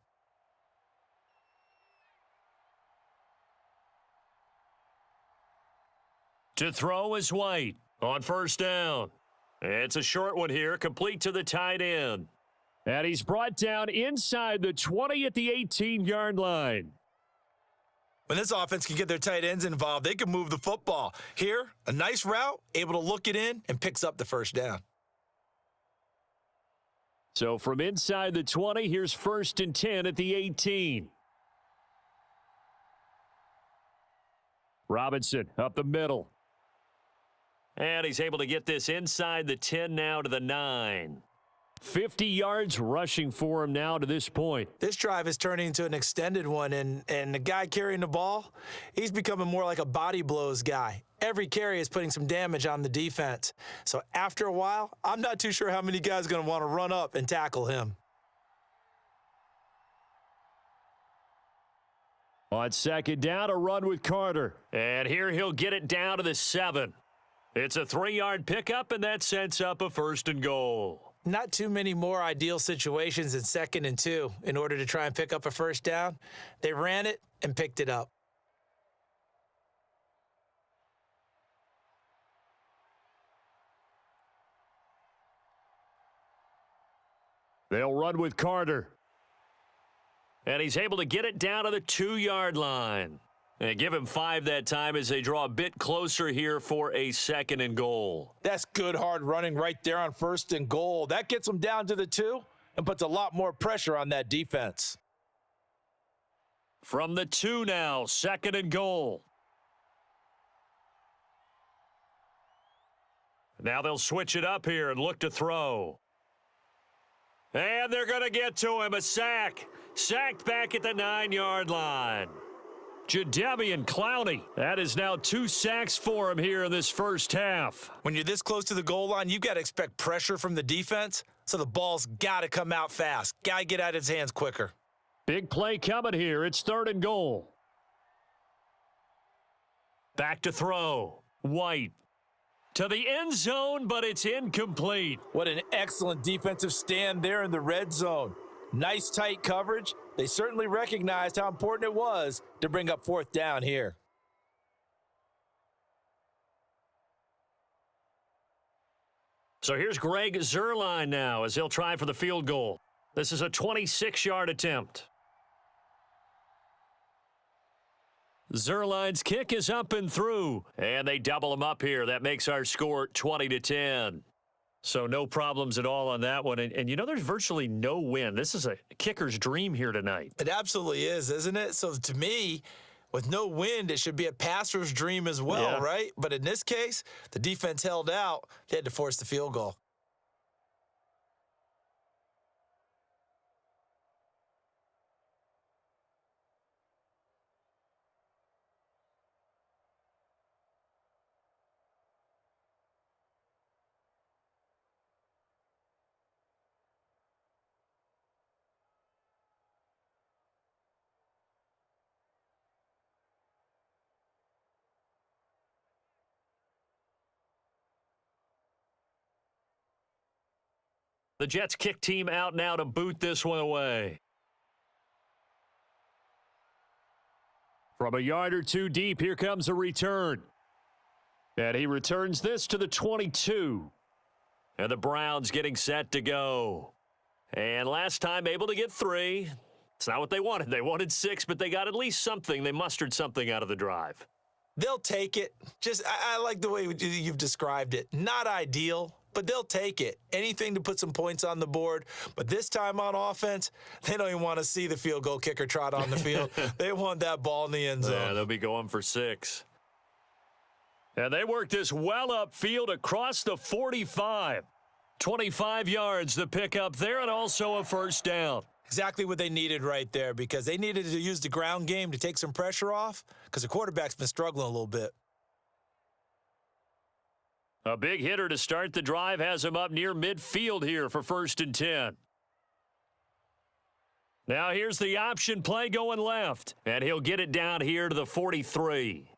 Speaker 1: To throw is White on first down. It's a short one here, complete to the tight end. And he's brought down inside the 20 at the 18-yard line.
Speaker 2: When this offense can get their tight ends involved, they can move the football. Here, a nice route, able to look it in, and picks up the first down.
Speaker 1: So from inside the 20, here's 1st and 10 at the 18. Robinson up the middle. And he's able to get this inside the 10 now to the 9. 50 yards rushing for him now to this point.
Speaker 2: This drive is turning into an extended one, and the guy carrying the ball, he's becoming more like a body blows guy. Every carry is putting some damage on the defense. So after a while, I'm not too sure how many guys are going to want to run up and tackle him.
Speaker 1: On 2nd down, a run with Carter. And here he'll get it down to the 7. It's a 3-yard pickup, and that sets up a 1st and goal.
Speaker 2: Not too many more ideal situations in 2nd and 2 in order to try and pick up a first down. They ran it and picked it up.
Speaker 1: They'll run with Carter. And he's able to get it down to the 2-yard line. And give him 5 that time as they draw a bit closer here for a 2nd and goal.
Speaker 2: That's good hard running right there on 1st and goal. That gets them down to the 2 and puts a lot more pressure on that defense.
Speaker 1: From the 2 now, 2nd and goal. Now they'll switch it up here and look to throw. And they're going to get to him. A sack. Sacked back at the 9-yard line. Jadeveon Clowney. That is now 2 sacks for him here in this first half.
Speaker 2: When you're this close to the goal line, you've got to expect pressure from the defense, so the ball's got to come out fast. Got to get out of his hands quicker.
Speaker 1: Big play coming here. It's 3rd and goal. Back to throw. White. To the end zone, but it's incomplete.
Speaker 2: What an excellent defensive stand there in the red zone. Nice tight coverage. They certainly recognized how important it was to bring up 4th down here.
Speaker 1: So here's Greg Zuerlein now as he'll try for the field goal. This is a 26-yard attempt. Zuerlein's kick is up and through, and they double him up here. That makes our score 20-10. So no problems at all on that one. And you know, there's virtually no wind. This is a kicker's dream here tonight.
Speaker 2: It absolutely is, isn't it? So to me, with no wind, it should be a passer's dream as well, right? But in this case, the defense held out. They had to force the field goal.
Speaker 1: The Jets kick team out now to boot this one away. From a yard or two deep, here comes a return. And he returns this to the 22. And the Browns getting set to go. And last time able to get 3. It's not what they wanted. They wanted 6, but they got at least something. They mustered something out of the drive.
Speaker 2: They'll take it. I like the way you've described it. Not ideal, but they'll take it. Anything to put some points on the board. But this time on offense, they don't even want to see the field goal kicker trot on the field. They want that ball in the end zone.
Speaker 1: Yeah, they'll be going for 6. And they work this well upfield across the 45. 25 yards the pickup there, and also a first down.
Speaker 2: Exactly what they needed right there, because they needed to use the ground game to take some pressure off, because the quarterback's been struggling a little bit.
Speaker 1: A big hitter to start the drive has him up near midfield here for 1st and 10. Now here's the option play going left, and he'll get it down here to the 43.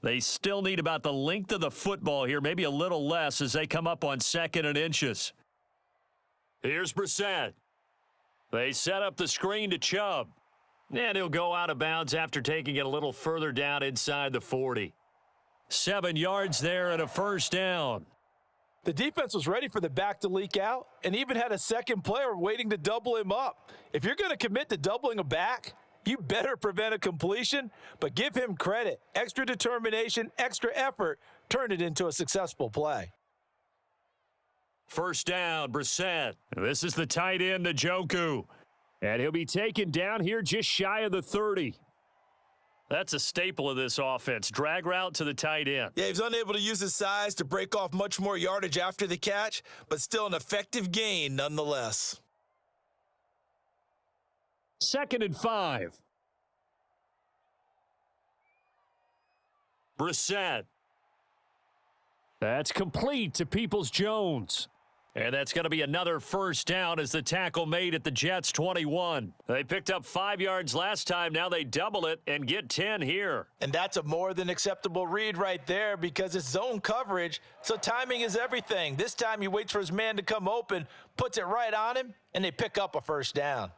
Speaker 1: They still need about the length of the football here, maybe a little less as they come up on 2nd and inches. Here's Brissett. They set up the screen to Chubb. And he'll go out of bounds after taking it a little further down inside the 40. 7 yards there and a first down.
Speaker 2: The defense was ready for the back to leak out and even had a second player waiting to double him up. If you're going to commit to doubling a back, you better prevent a completion, but give him credit. Extra determination, extra effort, turn it into a successful play.
Speaker 1: First down, Brissett. This is the tight end, Njoku. And he'll be taken down here just shy of the 30. That's a staple of this offense. Drag route to the tight end.
Speaker 2: Yeah, he's unable to use his size to break off much more yardage after the catch, but still an effective gain nonetheless.
Speaker 1: 2nd and 5. Brissett. That's complete to Peoples-Jones. And that's going to be another first down as the tackle made at the Jets' 21. They picked up 5 yards last time. Now they double it and get 10 here.
Speaker 2: And that's a more than acceptable read right there because it's zone coverage, so timing is everything. This time he waits for his man to come open, puts it right on him, and they pick up a first down.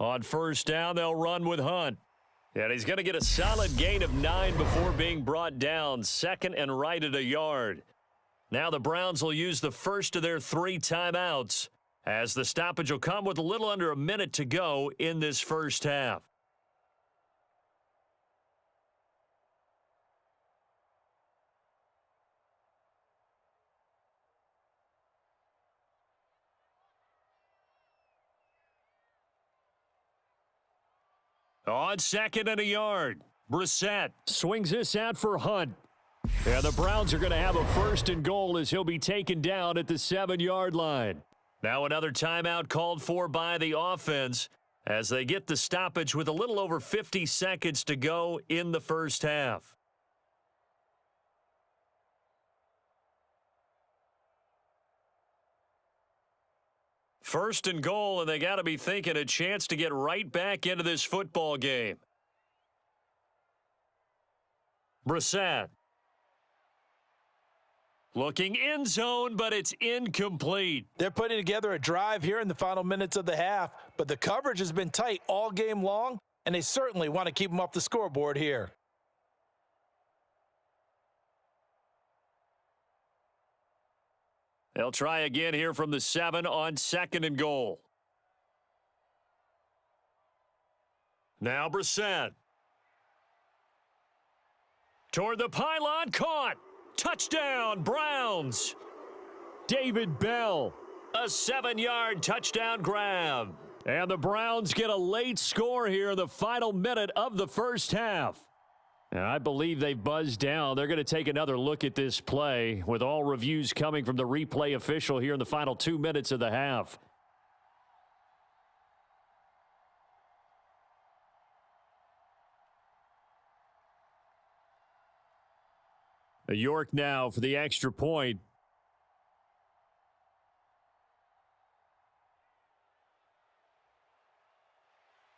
Speaker 1: On first down, they'll run with Hunt. And he's going to get a solid gain of 9 before being brought down. 2nd and right at a yard. Now the Browns will use the first of their 3 timeouts as the stoppage will come with a little under a minute to go in this first half. On 2nd and a yard, Brissett swings this out for Hunt. And the Browns are going to have a 1st and goal as he'll be taken down at the 7-yard line. Now another timeout called for by the offense as they get the stoppage with a little over 50 seconds to go in the first half. First and goal, and they got to be thinking a chance to get right back into this football game. Brissett. Looking end zone, but it's incomplete.
Speaker 2: They're putting together a drive here in the final minutes of the half, but the coverage has been tight all game long, and they certainly want to keep them off the scoreboard here.
Speaker 1: They'll try again here from the 7 on 2nd and goal. Now Brissett. Toward the pylon, caught. Touchdown, Browns. David Bell, a 7-yard touchdown grab. And the Browns get a late score here in the final minute of the first half. And I believe they've buzzed down. They're going to take another look at this play with all reviews coming from the replay official here in the final 2 minutes of the half. York now for the extra point.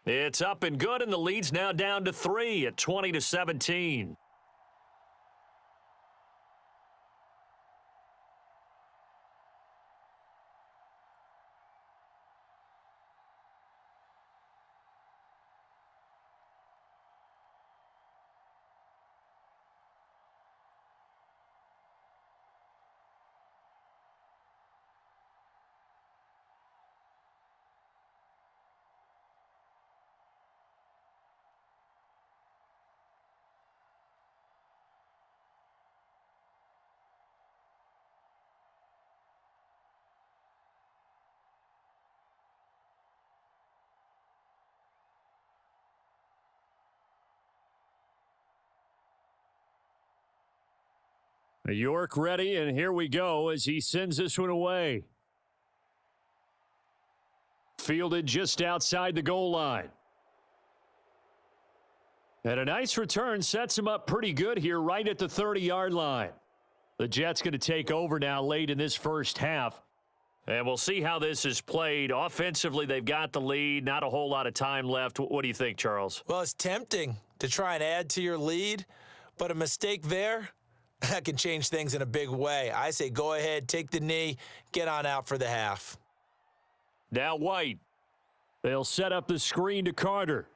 Speaker 1: It's up and good, and the lead's now down to 3 at 20-17. York ready, and here we go as he sends this one away. Fielded just outside the goal line. And a nice return sets him up pretty good here right at the 30-yard line. The Jets going to take over now late in this first half. And we'll see how this is played. Offensively, they've got the lead. Not a whole lot of time left. What do you think, Charles?
Speaker 2: Well, it's tempting to try and add to your lead, but a mistake there, that can change things in a big way. I say go ahead, take the knee, get on out for the half.
Speaker 1: Now White. They'll set up the screen to Carter.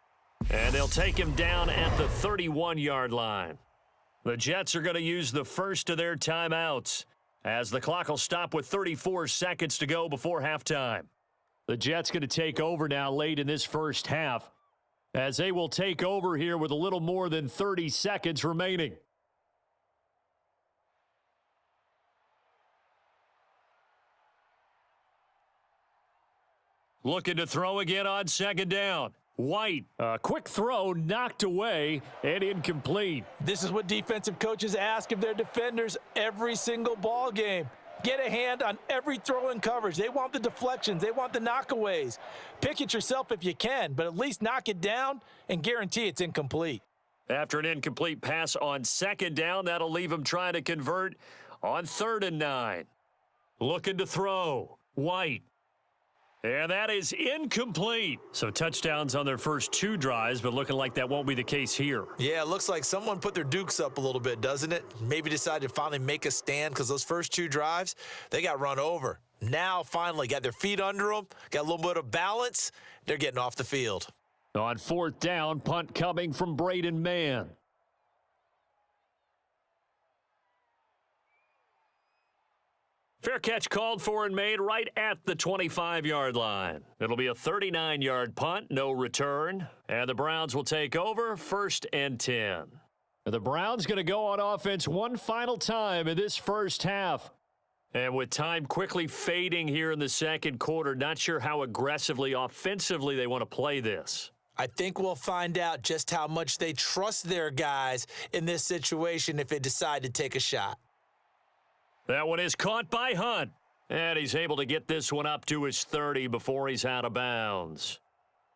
Speaker 1: And they'll take him down at the 31-yard line. The Jets are going to use the first of their timeouts as the clock will stop with 34 seconds to go before halftime. The Jets going to take over now late in this first half as they will take over here with a little more than 30 seconds remaining. Looking to throw again on second down. White, a quick throw knocked away and incomplete.
Speaker 2: This is what defensive coaches ask of their defenders every single ball game. Get a hand on every throw in coverage. They want the deflections. They want the knockaways. Pick it yourself if you can, but at least knock it down and guarantee it's incomplete.
Speaker 1: After an incomplete pass on second down, that'll leave him trying to convert on 3rd and 9. Looking to throw. White. And that is incomplete. So touchdowns on their first 2 drives, but looking like that won't be the case here.
Speaker 2: Yeah, it looks like someone put their dukes up a little bit, doesn't it? Maybe decided to finally make a stand because those first 2 drives, they got run over. Now, finally, got their feet under them, got a little bit of balance. They're getting off the field.
Speaker 1: On 4th down, punt coming from Braden Mann. Fair catch called for and made right at the 25-yard line. It'll be a 39-yard punt, no return. And the Browns will take over 1st and 10. The Browns going to go on offense one final time in this first half. And with time quickly fading here in the second quarter, not sure how aggressively, offensively they want to play this.
Speaker 2: I think we'll find out just how much they trust their guys in this situation if they decide to take a shot.
Speaker 1: That one is caught by Hunt. And he's able to get this one up to his 30 before he's out of bounds.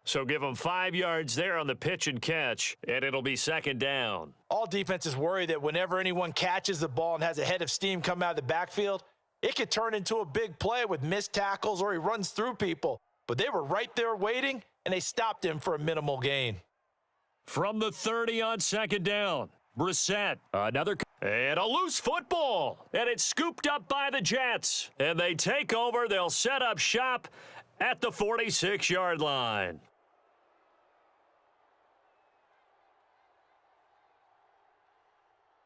Speaker 1: So give him 5 yards there on the pitch and catch, and it'll be 2nd down.
Speaker 2: All defenses worry that whenever anyone catches the ball and has a head of steam come out of the backfield, it could turn into a big play with missed tackles or he runs through people. But they were right there waiting, and they stopped him for a minimal gain.
Speaker 1: From the 30 on 2nd down, Brissett, and a loose football. And it's scooped up by the Jets. And they take over. They'll set up shop at the 46-yard line.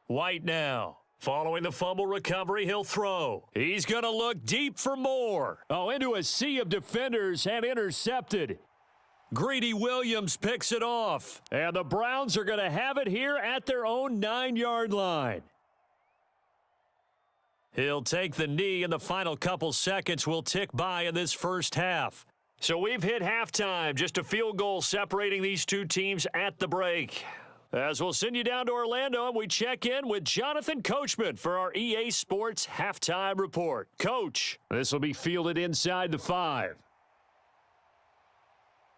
Speaker 1: White now. Following the fumble recovery, he'll throw. He's going to look deep for more. Oh, into a sea of defenders and intercepted. Greedy Williams picks it off. And the Browns are going to have it here at their own 9-yard line. He'll take the knee, and the final couple seconds will tick by in this first half. So we've hit halftime, just a field goal separating these two teams at the break. As we'll send you down to Orlando, and we check in with Jonathan Coachman for our EA Sports Halftime Report. Coach, this will be fielded inside the 5.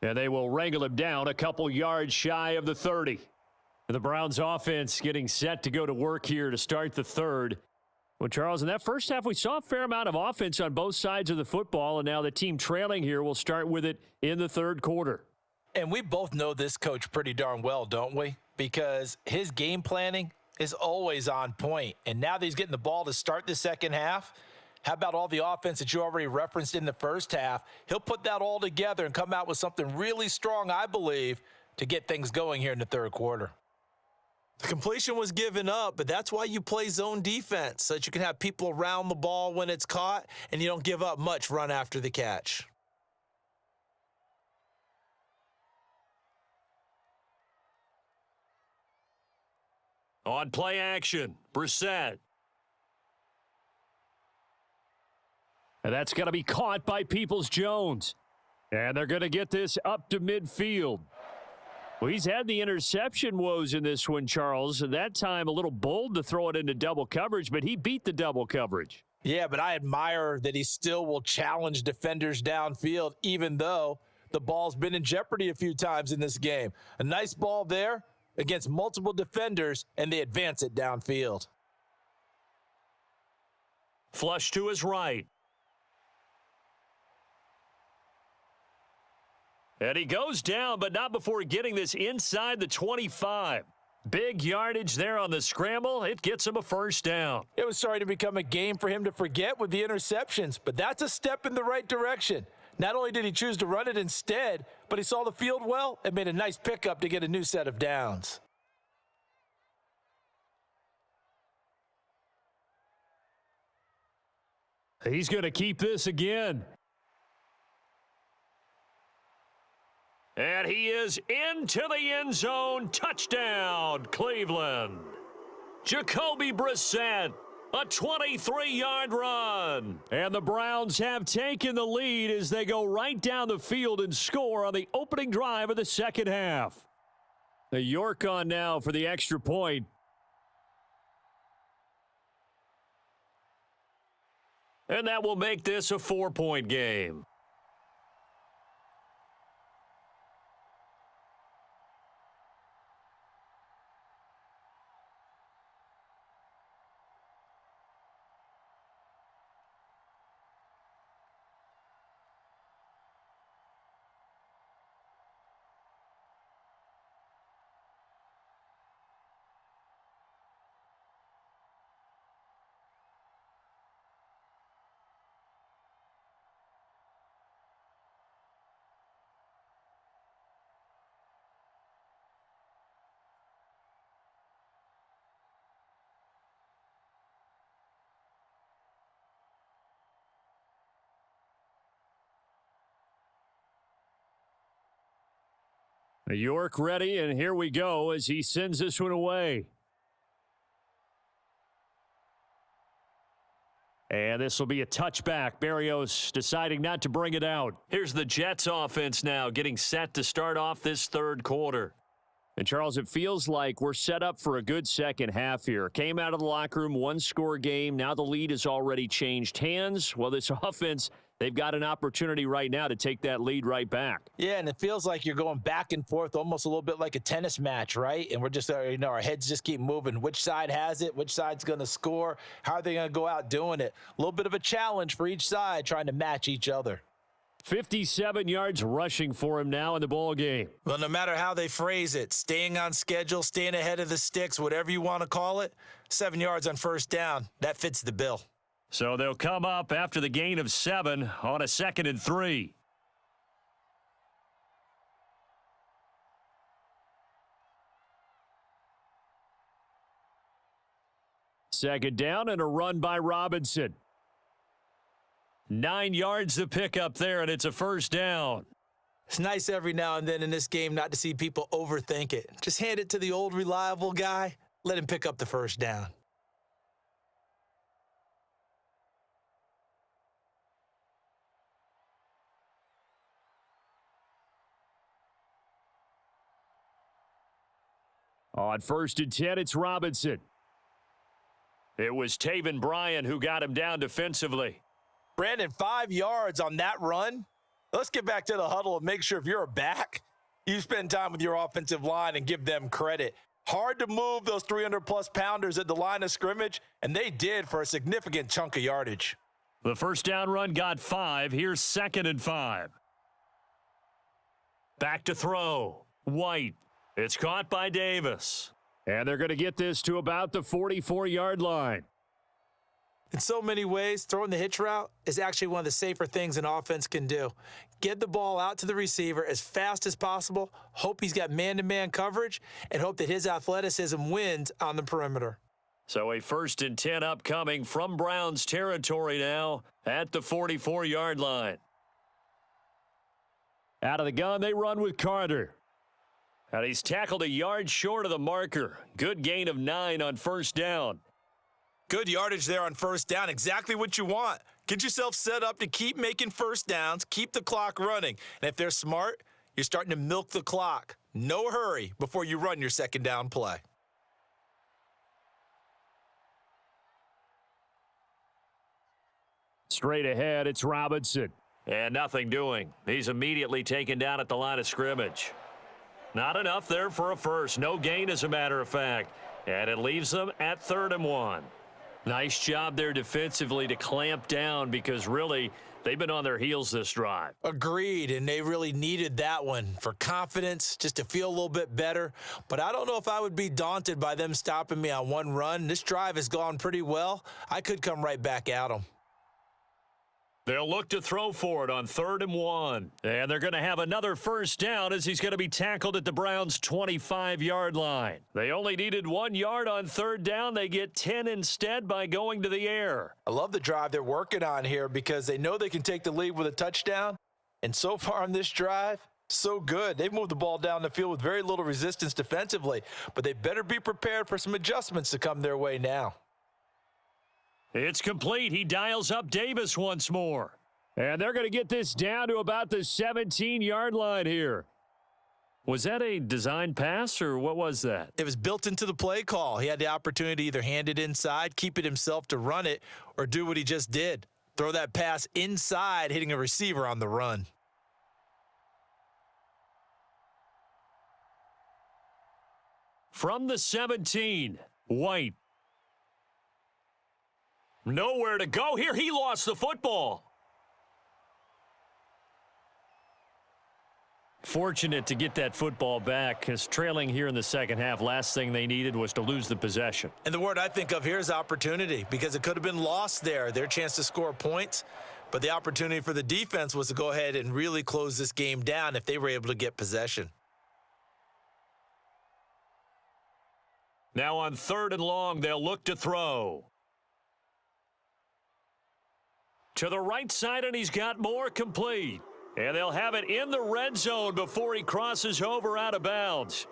Speaker 1: And they will wrangle him down a couple yards shy of the 30. The Browns offense getting set to go to work here to start the third. Well, Charles, in that first half, we saw a fair amount of offense on both sides of the football, and now the team trailing here will start with it in the third quarter.
Speaker 2: And we both know this coach pretty darn well, don't we? Because his game planning is always on point. And now that he's getting the ball to start the second half, how about all the offense that you already referenced in the first half? He'll put that all together and come out with something really strong, I believe, to get things going here in the third quarter. The completion was given up, but that's why you play zone defense, so that you can have people around the ball when it's caught and you don't give up much run after the catch.
Speaker 1: On play action, Brissett. And that's going to be caught by Peoples-Jones. And they're going to get this up to midfield. Well, he's had the interception woes in this one, Charles. And that time a little bold to throw it into double coverage, but he beat the double coverage.
Speaker 2: Yeah, but I admire that he still will challenge defenders downfield, even though the ball's been in jeopardy a few times in this game. A nice ball there against multiple defenders, and they advance it downfield.
Speaker 1: Flush to his right. And he goes down, but not before getting this inside the 25. Big yardage there on the scramble. It gets him a first down.
Speaker 2: It was starting to become a game for him to forget with the interceptions, but that's a step in the right direction. Not only did he choose to run it instead, but he saw the field well and made a nice pickup to get a new set of downs.
Speaker 1: He's going to keep this again. And he is into the end zone. Touchdown, Cleveland. Jacoby Brissett, a 23-yard run. And the Browns have taken the lead as they go right down the field and score on the opening drive of the second half. The York on now for the extra point. And that will make this a 4-point game. York ready, and here we go as he sends this one away. And this will be a touchback. Berrios deciding not to bring it out. Here's the Jets offense now getting set to start off this third quarter. And Charles, it feels like we're set up for a good second half here. Came out of the locker room, one-score game. Now the lead has already changed hands. Well, this offense, they've got an opportunity right now to take that lead right back.
Speaker 2: Yeah, and it feels like you're going back and forth, almost a little bit like a tennis match, right? And we're just, our heads just keep moving. Which side has it? Which side's going to score? How are they going to go out doing it? A little bit of a challenge for each side, trying to match each other.
Speaker 1: 57 yards rushing for him now in the ball game.
Speaker 2: Well, no matter how they phrase it, staying on schedule, staying ahead of the sticks, whatever you want to call it, 7 yards on first down, that fits the bill.
Speaker 1: So they'll come up after the gain of 7 on a 2nd and 3. Second down and a run by Robinson. 9 yards to pick up there, and it's a first down.
Speaker 2: It's nice every now and then in this game not to see people overthink it. Just hand it to the old reliable guy. Let him pick up the first down.
Speaker 1: On 1st and 10, it's Robinson. It was Taven Bryan who got him down defensively.
Speaker 2: Brandon, 5 yards on that run. Let's get back to the huddle and make sure if you're a back, you spend time with your offensive line and give them credit. Hard to move those 300-plus pounders at the line of scrimmage, and they did for a significant chunk of yardage.
Speaker 1: The first down run got 5. Here's 2nd and 5. Back to throw. White. It's caught by Davis. And they're going to get this to about the 44-yard line.
Speaker 2: In so many ways, throwing the hitch route is actually one of the safer things an offense can do. Get the ball out to the receiver as fast as possible, hope he's got man-to-man coverage, and hope that his athleticism wins on the perimeter.
Speaker 1: So a 1st and 10 upcoming from Browns territory now at the 44-yard line. Out of the gun, they run with Carter. And he's tackled a yard short of the marker. Good gain of 9 on first down.
Speaker 2: Good yardage there on first down. Exactly what you want. Get yourself set up to keep making first downs, keep the clock running. And if they're smart, you're starting to milk the clock. No hurry before you run your second down play.
Speaker 1: Straight ahead, it's Robinson. And nothing doing. He's immediately taken down at the line of scrimmage. Not enough there for a first. No gain, as a matter of fact. And it leaves them at 3rd and 1. Nice job there defensively to clamp down because really they've been on their heels this drive.
Speaker 2: Agreed, and they really needed that one for confidence, just to feel a little bit better. But I don't know if I would be daunted by them stopping me on one run. This drive has gone pretty well. I could come right back at them.
Speaker 1: They'll look to throw for it on 3rd and 1. And they're going to have another first down as he's going to be tackled at the Browns' 25-yard line. They only needed 1 yard on 3rd down. They get 10 instead by going to the air.
Speaker 2: I love the drive they're working on here because they know they can take the lead with a touchdown. And so far on this drive, so good. They've moved the ball down the field with very little resistance defensively. But they better be prepared for some adjustments to come their way now.
Speaker 1: It's complete. He dials up Davis once more. And they're going to get this down to about the 17-yard line here. Was that a design pass, or what was that?
Speaker 2: It was built into the play call. He had the opportunity to either hand it inside, keep it himself to run it, or do what he just did. Throw that pass inside, hitting a receiver on the run.
Speaker 1: From the 17, White. Nowhere to go here. He lost the football. Fortunate to get that football back, because trailing here in the second half, last thing they needed was to lose the possession.
Speaker 2: And the word I think of here is opportunity, because it could have been lost there, their chance to score points. But the opportunity for the defense was to go ahead and really close this game down if they were able to get possession.
Speaker 1: Now on 3rd and long, they'll look to throw. To the right side, and he's got more, complete. And they'll have it in the red zone before he crosses over out of bounds.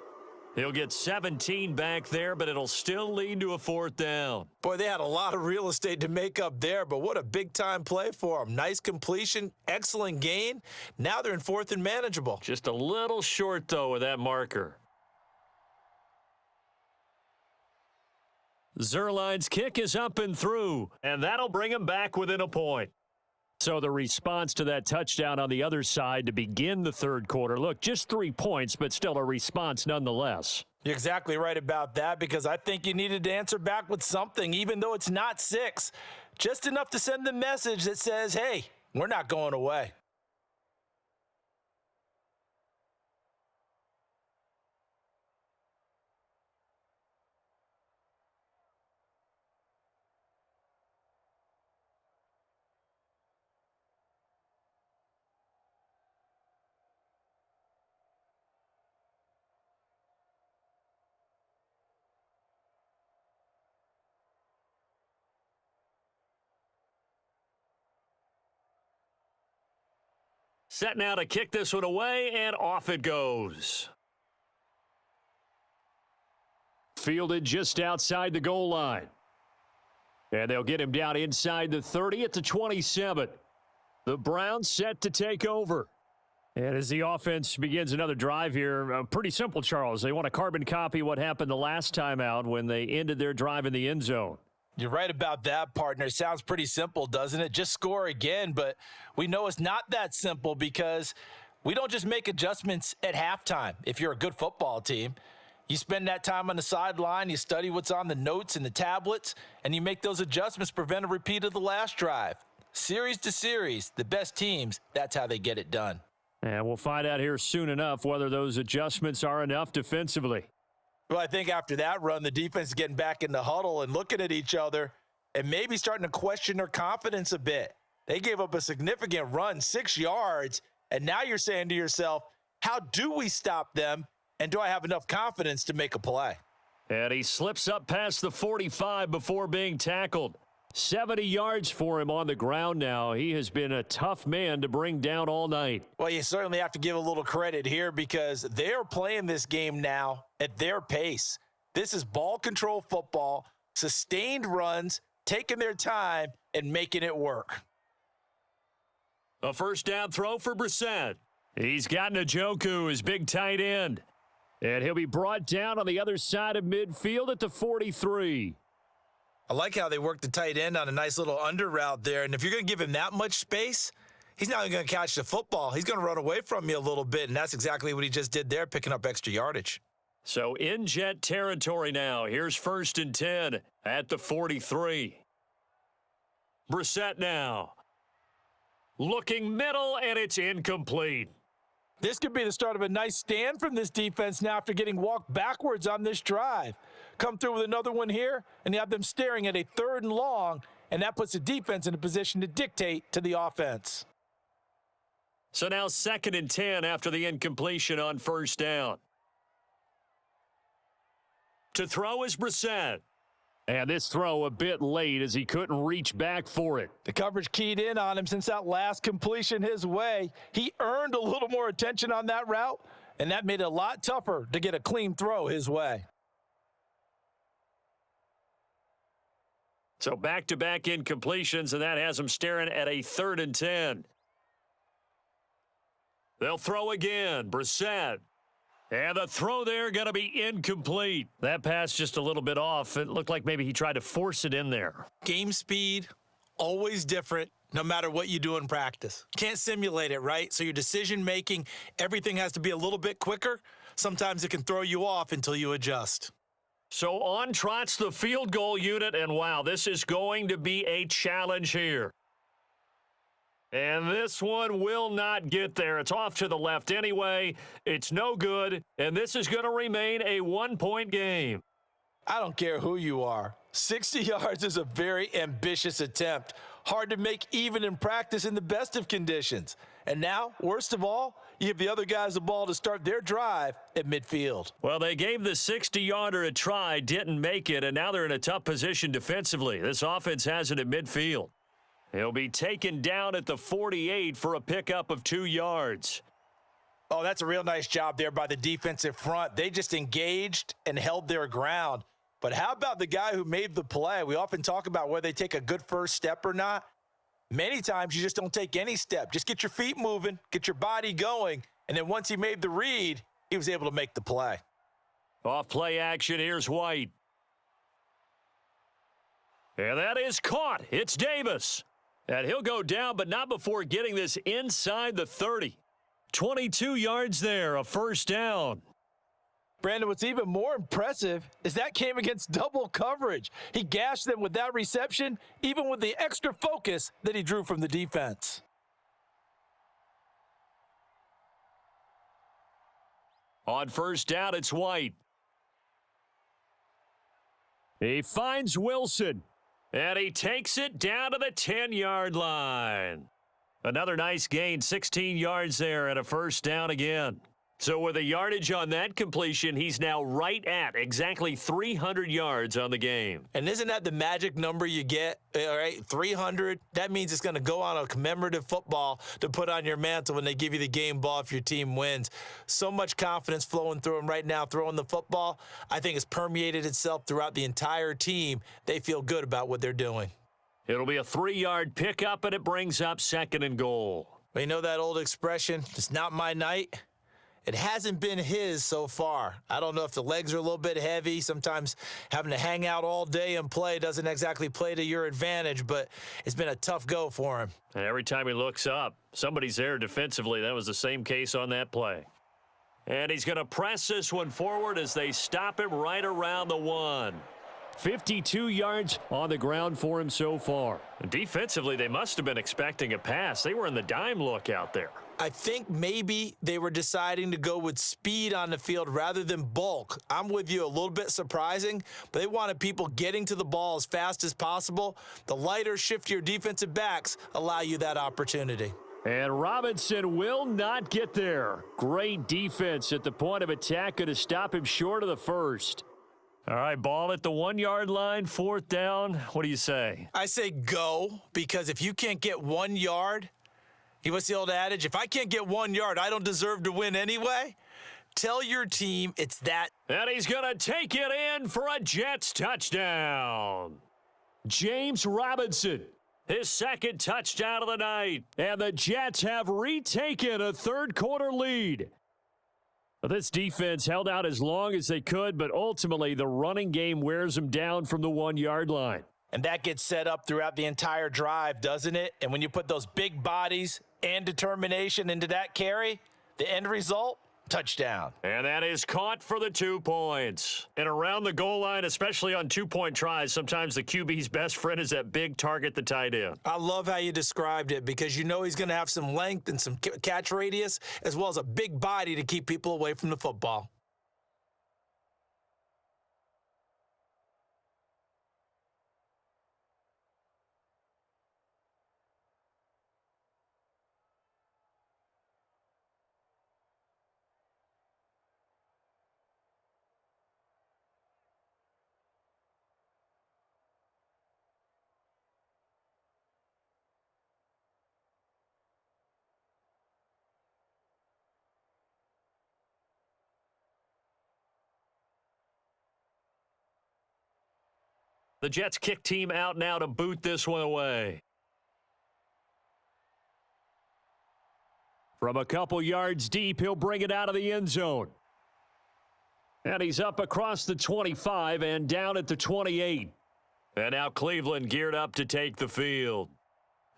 Speaker 1: He'll get 17 back there, but it'll still lead to a 4th down.
Speaker 2: Boy, they had a lot of real estate to make up there, but what a big-time play for them. Nice completion, excellent gain. Now they're in 4th and manageable.
Speaker 1: Just a little short, though, with that marker. Zerline's kick is up and through, and that'll bring him back within a point. So the response to that touchdown on the other side to begin the 3rd quarter, look, just 3 points, but still a response nonetheless.
Speaker 2: You're exactly right about that, because I think you needed to answer back with something, even though it's not 6. Just enough to send the message that says, hey, we're not going away.
Speaker 1: Set now to kick this one away, and off it goes. Fielded just outside the goal line. And they'll get him down inside the 30 at the 27. The Browns set to take over. And as the offense begins another drive here, pretty simple, Charles. They want to carbon copy what happened the last time out when they ended their drive in the end zone.
Speaker 2: You're right about that, partner. It sounds pretty simple, doesn't it? Just score again, but we know it's not that simple because we don't just make adjustments at halftime. If you're a good football team, you spend that time on the sideline, you study what's on the notes and the tablets, and you make those adjustments, prevent a repeat of the last drive. Series to series, the best teams, that's how they get it done.
Speaker 1: And we'll find out here soon enough whether those adjustments are enough defensively.
Speaker 2: Well, I think after that run, the defense is getting back in the huddle and looking at each other and maybe starting to question their confidence a bit. They gave up a significant run, 6 yards, and now you're saying to yourself, how do we stop them, and do I have enough confidence to make a play?
Speaker 1: And he slips up past the 45 before being tackled. 70 yards for him on the ground now. He has been a tough man to bring down all night.
Speaker 2: Well, you certainly have to give a little credit here because they're playing this game now at their pace. This is ball control football, sustained runs, taking their time, and making it work.
Speaker 1: A first down throw for Brissett. He's got Njoku, his big tight end. And he'll be brought down on the other side of midfield at the 43.
Speaker 2: I like how they work the tight end on a nice little under route there. And if you're going to give him that much space, he's not even going to catch the football. He's going to run away from you a little bit, and that's exactly what he just did there, picking up extra yardage.
Speaker 1: So in jet territory now. Here's 1st and 10 at the 43. Brissett now. Looking middle, and it's incomplete.
Speaker 2: This could be the start of a nice stand from this defense now after getting walked backwards on this drive. Come through with another one here, and you have them staring at a 3rd and long, and that puts the defense in a position to dictate to the offense.
Speaker 1: So now 2nd and 10 after the incompletion on first down. To throw is Brissett. And this throw a bit late as he couldn't reach back for it.
Speaker 2: The coverage keyed in on him since that last completion his way. He earned a little more attention on that route, and that made it a lot tougher to get a clean throw his way.
Speaker 1: So back-to-back incompletions, and that has him staring at a 3rd and 10. They'll throw again. Brissett. And the throw there going to be incomplete. That pass just a little bit off. It looked like maybe he tried to force it in there.
Speaker 2: Game speed, always different, no matter what you do in practice. Can't simulate it, right? So your decision-making, everything has to be a little bit quicker. Sometimes it can throw you off until you adjust.
Speaker 1: So on trots the field goal unit, and wow, this is going to be a challenge here. And this one will not get there. It's off to the left anyway. It's no good, and this is going to remain a 1-point game.
Speaker 2: I don't care who you are. 60 yards is a very ambitious attempt. Hard to make even in practice in the best of conditions. And now, worst of all, you give the other guys the ball to start their drive at midfield.
Speaker 1: Well, they gave the 60-yarder a try, didn't make it, and now they're in a tough position defensively. This offense has it at midfield. He'll be taken down at the 48 for a pickup of 2 yards.
Speaker 2: Oh, that's a real nice job there by the defensive front. They just engaged and held their ground. But how about the guy who made the play? We often talk about whether they take a good first step or not. Many times you just don't take any step. Just get your feet moving, get your body going, and then once he made the read, he was able to make the play.
Speaker 1: Off play action, here's White. And that is caught. It's Davis. And he'll go down, but not before getting this inside the 30. 22 yards there, a first down.
Speaker 2: Brandon, what's even more impressive is that came against double coverage. He gashed them with that reception, even with the extra focus that he drew from the defense.
Speaker 1: On first down, it's White. He finds Wilson. And he takes it down to the 10-yard line. Another nice gain, 16 yards there and a first down again. So with a yardage on that completion, he's now right at exactly 300 yards on the game.
Speaker 2: And isn't that the magic number you get, all right, 300? That means it's going to go on a commemorative football to put on your mantle when they give you the game ball if your team wins. So much confidence flowing through him right now, throwing the football. I think it's permeated itself throughout the entire team. They feel good about what they're doing.
Speaker 1: It'll be a 3-yard pickup, and it brings up 2nd and goal.
Speaker 2: Well, you know that old expression, it's not my night? It hasn't been his so far. I don't know if the legs are a little bit heavy. Sometimes having to hang out all day and play doesn't exactly play to your advantage, but it's been a tough go for him.
Speaker 1: And every time he looks up, somebody's there defensively. That was the same case on that play. And he's going to press this one forward as they stop him right around the 1. 52 yards on the ground for him so far. And defensively, they must have been expecting a pass. They were in the dime look out there.
Speaker 2: I think maybe they were deciding to go with speed on the field rather than bulk. I'm with you, a little bit surprising, but they wanted people getting to the ball as fast as possible. The lighter, shiftier defensive backs allow you that opportunity.
Speaker 1: And Robinson will not get there. Great defense at the point of attack, going to stop him short of the first. All right, ball at the 1-yard line, 4th down. What do you say?
Speaker 2: I say go, because if you can't get 1 yard, what's the old adage? If I can't get 1 yard, I don't deserve to win anyway. Tell your team it's that.
Speaker 1: And he's going to take it in for a Jets touchdown. James Robinson, his 2nd touchdown of the night. And the Jets have retaken a 3rd-quarter lead. This defense held out as long as they could, but ultimately the running game wears them down from the 1-yard line.
Speaker 2: And that gets set up throughout the entire drive, doesn't it? And when you put those big bodies and determination into that carry, the end result, touchdown.
Speaker 1: And that is caught for the 2 points. And around the goal line, especially on 2-point tries, sometimes the QB's best friend is that big target, the tight end.
Speaker 2: I love how you described it, because you know he's going to have some length and some catch radius, as well as a big body to keep people away from the football.
Speaker 1: The Jets kick team out now to boot this one away. From a couple yards deep, he'll bring it out of the end zone. And he's up across the 25 and down at the 28. And now Cleveland geared up to take the field.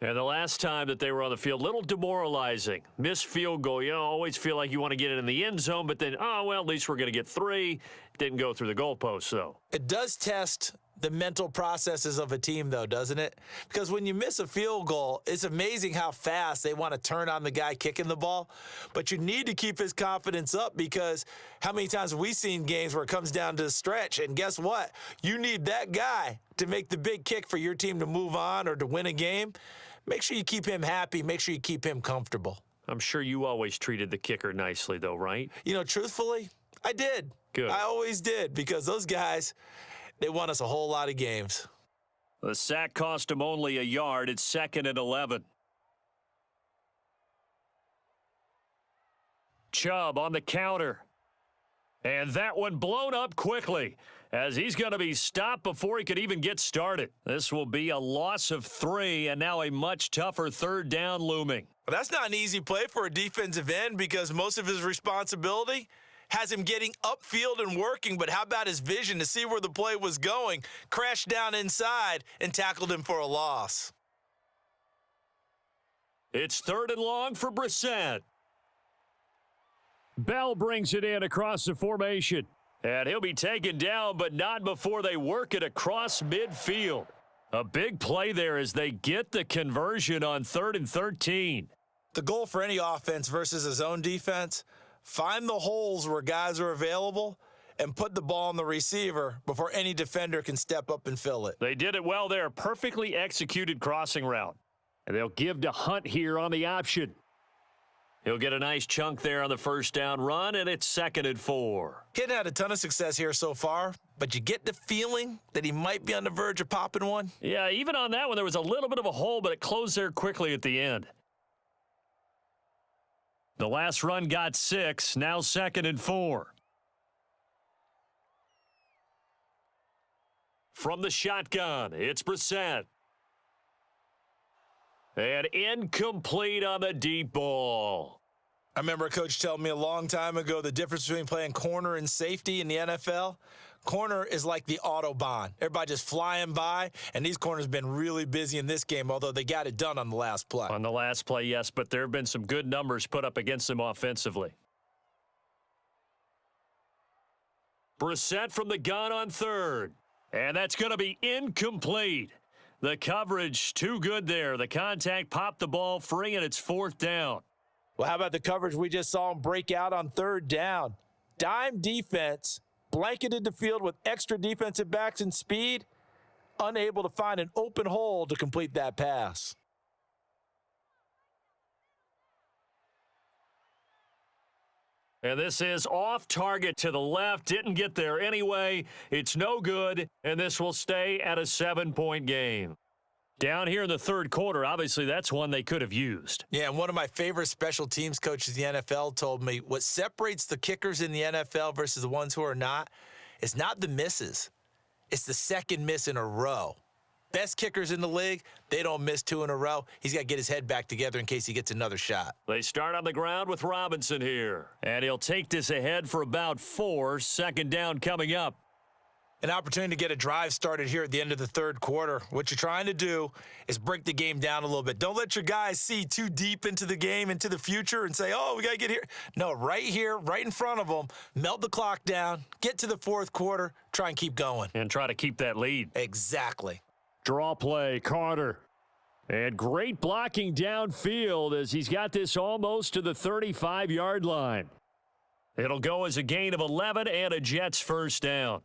Speaker 1: And the last time that they were on the field, little demoralizing. Missed field goal. You know, always feel like you want to get it in the end zone, but then, oh, well, at least we're going to get 3. Didn't go through the goalpost, though.
Speaker 2: It does test the mental processes of a team, though, doesn't it? Because when you miss a field goal, it's amazing how fast they want to turn on the guy kicking the ball. But you need to keep his confidence up, because how many times have we seen games where it comes down to the stretch, and guess what? You need that guy to make the big kick for your team to move on or to win a game. Make sure you keep him happy. Make sure you keep him comfortable.
Speaker 1: I'm sure you always treated the kicker nicely, though, right?
Speaker 2: You know, truthfully, I did.
Speaker 1: Good.
Speaker 2: I always did, because those guys, they won us a whole lot of games.
Speaker 1: The sack cost him only a yard. It's 2nd and 11. Chubb on the counter. And that one blown up quickly, as he's going to be stopped before he could even get started. This will be a loss of 3, and now a much tougher 3rd down looming.
Speaker 2: Well, that's not an easy play for a defensive end, because most of his responsibility has him getting upfield and working, but how about his vision to see where the play was going? Crashed down inside and tackled him for a loss.
Speaker 1: It's 3rd and long for Brissett. Bell brings it in across the formation. And he'll be taken down, but not before they work it across midfield. A big play there as they get the conversion on 3rd and 13.
Speaker 2: The goal for any offense versus his own defense, find the holes where guys are available and put the ball on the receiver before any defender can step up and fill it.
Speaker 1: They did it well there. Perfectly executed crossing route. And they'll give to Hunt here on the option. He'll get a nice chunk there on the 1st down run, and it's 2nd and 4.
Speaker 2: He hadn't had a ton of success here so far, but you get the feeling that he might be on the verge of popping one.
Speaker 1: Yeah, even on that one, there was a little bit of a hole, but it closed there quickly at the end. The last run got 6, now 2nd and 4. From the shotgun, it's Brissett. And incomplete on the deep ball.
Speaker 2: I remember a coach telling me a long time ago the difference between playing corner and safety in the NFL. Corner is like the Autobahn. Everybody just flying by, and these corners have been really busy in this game, although they got it done on the last play.
Speaker 1: On the last play, yes, but there have been some good numbers put up against them offensively. Brissett from the gun on 3rd. And that's going to be incomplete. The coverage too good there. The contact popped the ball free, and it's 4th down.
Speaker 2: Well, how about the coverage we just saw him break out on 3rd down? Dime defense, blanketed the field with extra defensive backs and speed, unable to find an open hole to complete that pass.
Speaker 1: And this is off target to the left. Didn't get there anyway. It's no good, and this will stay at a 7-point game. Down here in the 3rd quarter, obviously that's one they could have used.
Speaker 2: Yeah, and one of my favorite special teams coaches in the NFL told me what separates the kickers in the NFL versus the ones who are not is not the misses. It's the 2nd miss in a row. Best kickers in the league, they don't miss 2 in a row. He's got to get his head back together in case he gets another shot.
Speaker 1: They start on the ground with Robinson here. And he'll take this ahead for about 4. 2nd down coming up.
Speaker 2: An opportunity to get a drive started here at the end of the 3rd quarter. What you're trying to do is break the game down a little bit. Don't let your guys see too deep into the game, into the future, and say, oh, we got to get here. No, right here, right in front of them, melt the clock down, get to the 4th quarter, try and keep going.
Speaker 1: And try to keep that lead.
Speaker 2: Exactly.
Speaker 1: Draw play, Carter. And great blocking downfield as he's got this almost to the 35-yard line. It'll go as a gain of 11 and a Jets 1st down.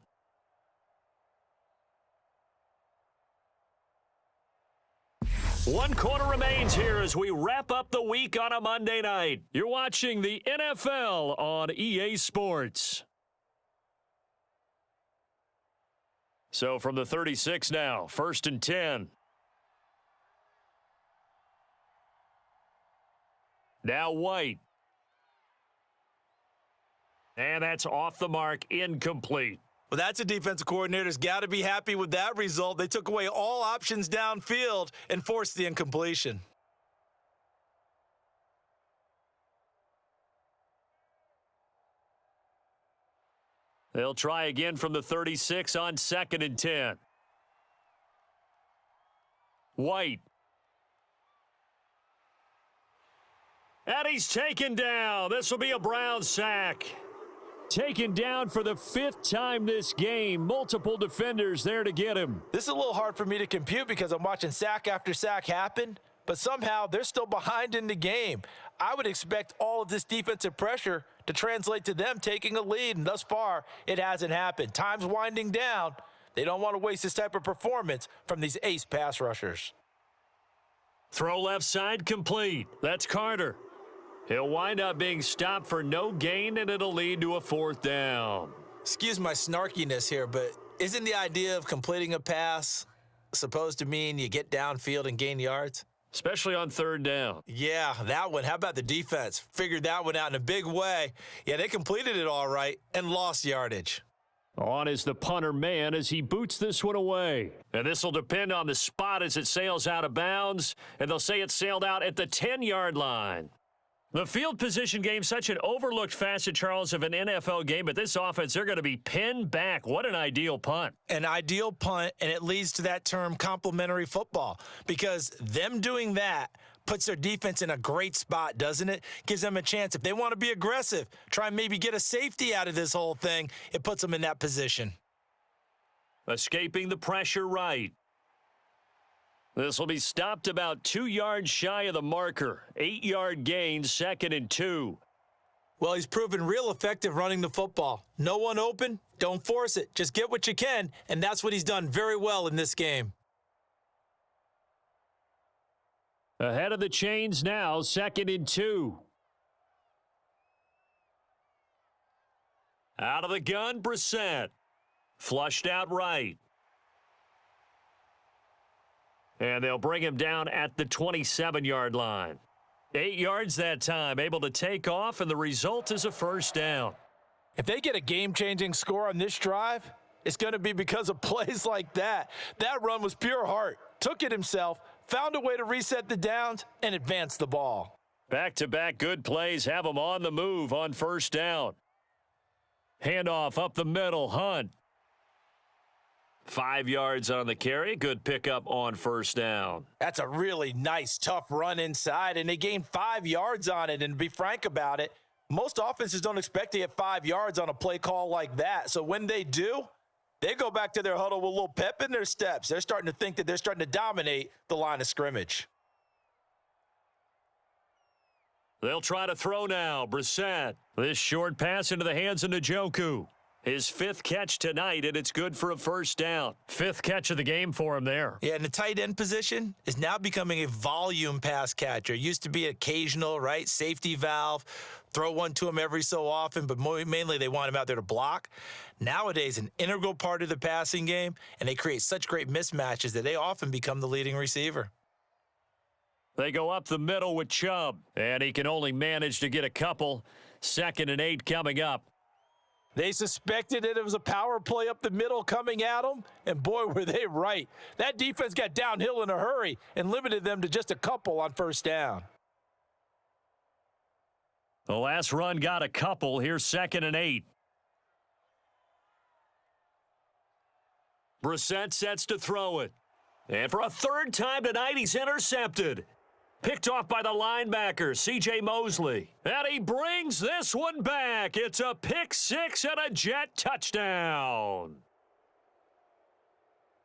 Speaker 1: One quarter remains here as we wrap up the week on a Monday night. You're watching the NFL on EA Sports. So from the 36 now, 1st and 10. Now White. And that's off the mark, incomplete.
Speaker 2: Well, that's a defensive coordinator's got to be happy with that result. They took away all options downfield and forced the incompletion.
Speaker 1: They'll try again from the 36 on 2nd and 10. White. And he's taken down. This will be a Brown sack. Taken down for the 5th time this game. Multiple defenders there to get him.
Speaker 2: This is a little hard for me to compute because I'm watching sack after sack happen, but somehow they're still behind in the game. I would expect all of this defensive pressure to translate to them taking a lead, and thus far, it hasn't happened. Time's winding down. They don't want to waste this type of performance from these ace pass rushers.
Speaker 1: Throw left side complete. That's Carter. He'll wind up being stopped for no gain, and it'll lead to a 4th down.
Speaker 2: Excuse my snarkiness here, but isn't the idea of completing a pass supposed to mean you get downfield and gain yards?
Speaker 1: Especially on 3rd down.
Speaker 2: Yeah, that one. How about the defense? Figured that one out in a big way. Yeah, they completed it all right and lost yardage.
Speaker 1: On is the punter man as he boots this one away. And this will depend on the spot as it sails out of bounds. And they'll say it sailed out at the 10-yard line. The field position game, such an overlooked facet, Charles, of an NFL game, but this offense, they're going to be pinned back. What an ideal punt.
Speaker 2: An ideal punt, and it leads to that term complementary football, because them doing that puts their defense in a great spot, doesn't it? Gives them a chance. If they want to be aggressive, try and maybe get a safety out of this whole thing, it puts them in that position.
Speaker 1: Escaping the pressure right. This will be stopped about 2 yards shy of the marker. 8-yard gain, 2nd and 2.
Speaker 2: Well, he's proven real effective running the football. No one open, don't force it. Just get what you can, and that's what he's done very well in this game.
Speaker 1: Ahead of the chains now, 2nd and 2. Out of the gun, Brissett. Flushed out right. And they'll bring him down at the 27-yard line. 8 yards that time, able to take off, and the result is a 1st down.
Speaker 2: If they get a game-changing score on this drive, it's going to be because of plays like that. That run was pure heart. Took it himself, found a way to reset the downs, and advance the ball.
Speaker 1: Back-to-back good plays have them on the move on 1st down. Handoff up the middle, Hunt. 5 yards on the carry. Good pickup on 1st down.
Speaker 2: That's a really nice, tough run inside, and they gained 5 yards on it. And to be frank about it, most offenses don't expect to get 5 yards on a play call like that. So when they do, they go back to their huddle with a little pep in their steps. They're starting to think that they're starting to dominate the line of scrimmage.
Speaker 1: They'll try to throw now. Brissett. This short pass into the hands of Njoku. His 5th catch tonight, and it's good for a 1st down. 5th catch of the game for him there.
Speaker 2: Yeah, and the tight end position is now becoming a volume pass catcher. It used to be occasional, right? Safety valve, throw one to him every so often, but mainly they want him out there to block. Nowadays, an integral part of the passing game, and they create such great mismatches that they often become the leading receiver.
Speaker 1: They go up the middle with Chubb, and he can only manage to get a couple. 2nd and 8 coming up.
Speaker 2: They suspected that it was a power play up the middle coming at them, and boy, were they right. That defense got downhill in a hurry and limited them to just a couple on 1st down.
Speaker 1: The last run got a couple. Here's 2nd and 8. Brissett sets to throw it. And for a 3rd time tonight, he's intercepted. Picked off by the linebacker, C.J. Mosley. And he brings this one back. It's a pick 6 and a Jet touchdown.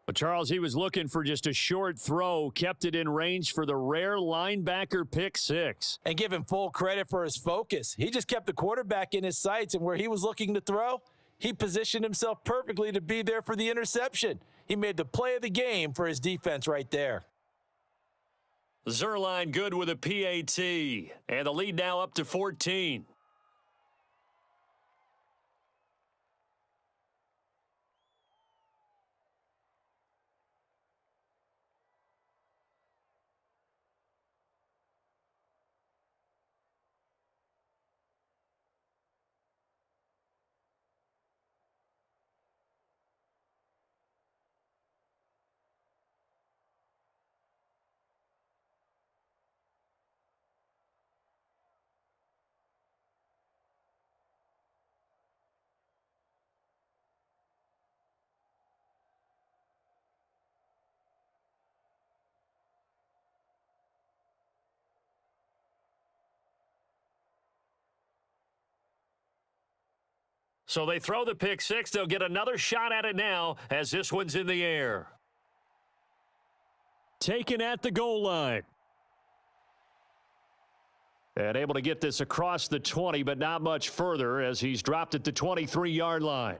Speaker 1: But Charles, he was looking for just a short throw, kept it in range for the rare linebacker pick 6.
Speaker 2: And give him full credit for his focus. He just kept the quarterback in his sights, and where he was looking to throw, he positioned himself perfectly to be there for the interception. He made the play of the game for his defense right there.
Speaker 1: Zerline good with a PAT, and the lead now up to 14. So they throw the pick six. They'll get another shot at it now as this one's in the air. Taken at the goal line. And able to get this across the 20, but not much further as he's dropped at the 23-yard line.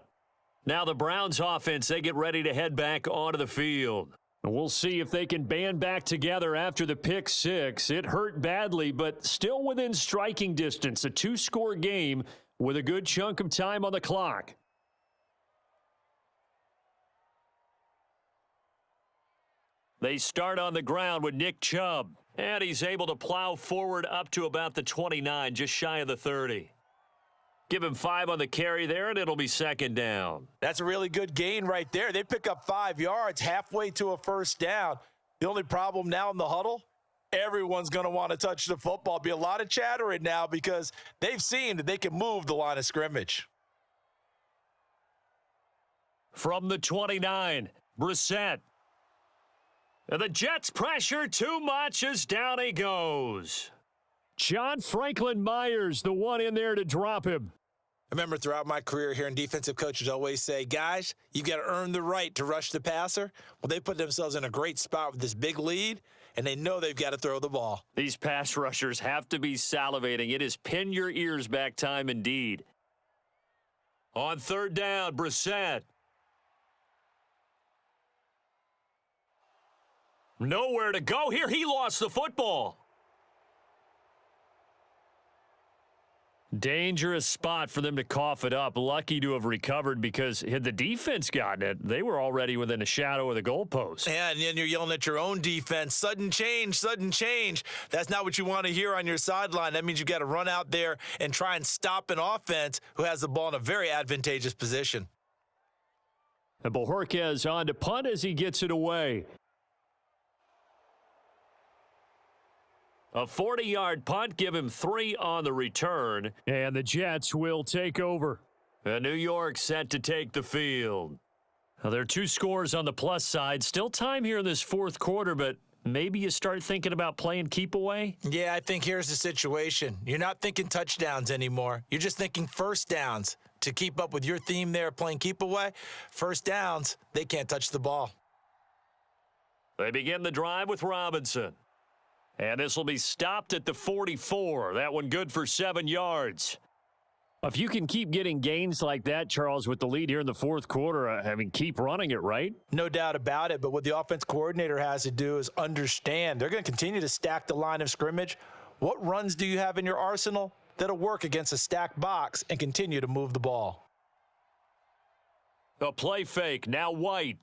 Speaker 1: Now the Browns offense, they get ready to head back onto the field. And we'll see if they can band back together after the pick six. It hurt badly, but still within striking distance. A two-score game with a good chunk of time on the clock. They start on the ground with Nick Chubb. And he's able to plow forward up to about the 29, just shy of the 30. Give him 5 on the carry there, and it'll be second down.
Speaker 2: That's a really good gain right there. They pick up 5 yards halfway to a first down. The only problem now in the huddle, everyone's going to want to touch the football. Be a lot of chattering now because they've seen that they can move the line of scrimmage.
Speaker 1: From the 29, Brissett. And the Jets pressure too much as down he goes. John Franklin Myers, the one in there to drop him.
Speaker 2: I remember throughout my career hearing defensive coaches always say, guys, you've got to earn the right to rush the passer. Well, they put themselves in a great spot with this big lead, and they know they've got to throw the ball.
Speaker 1: These pass rushers have to be salivating. It is pin your ears back time indeed. On third down, Brissett. Nowhere to go here. He lost the football. Dangerous spot for them to cough it up. Lucky to have recovered because had the defense gotten it, they were already within a shadow of the goalpost.
Speaker 2: Yeah, and then you're yelling at your own defense. Sudden change, sudden change. That's not what you want to hear on your sideline. That means you've got to run out there and try and stop an offense who has the ball in a very advantageous position.
Speaker 1: And Bojorquez on to punt as he gets it away. A 40-yard punt, give him 3 on the return. And the Jets will take over. And New York set to take the field. Now, there are 2 scores on the plus side. Still time here in this fourth quarter, but maybe you start thinking about playing keep away?
Speaker 2: Yeah, I think here's the situation. You're not thinking touchdowns anymore. You're just thinking first downs. To keep up with your theme there, playing keep away, first downs, they can't touch the ball.
Speaker 1: They begin the drive with Robinson. And this will be stopped at the 44. That one good for 7 yards. If you can keep getting gains like that, Charles, with the lead here in the fourth quarter, I mean, keep running it, right?
Speaker 2: No doubt about it, but what the offense coordinator has to do is understand they're going to continue to stack the line of scrimmage. What runs do you have in your arsenal that'll work against a stacked box and continue to move the ball?
Speaker 1: A play fake, now White.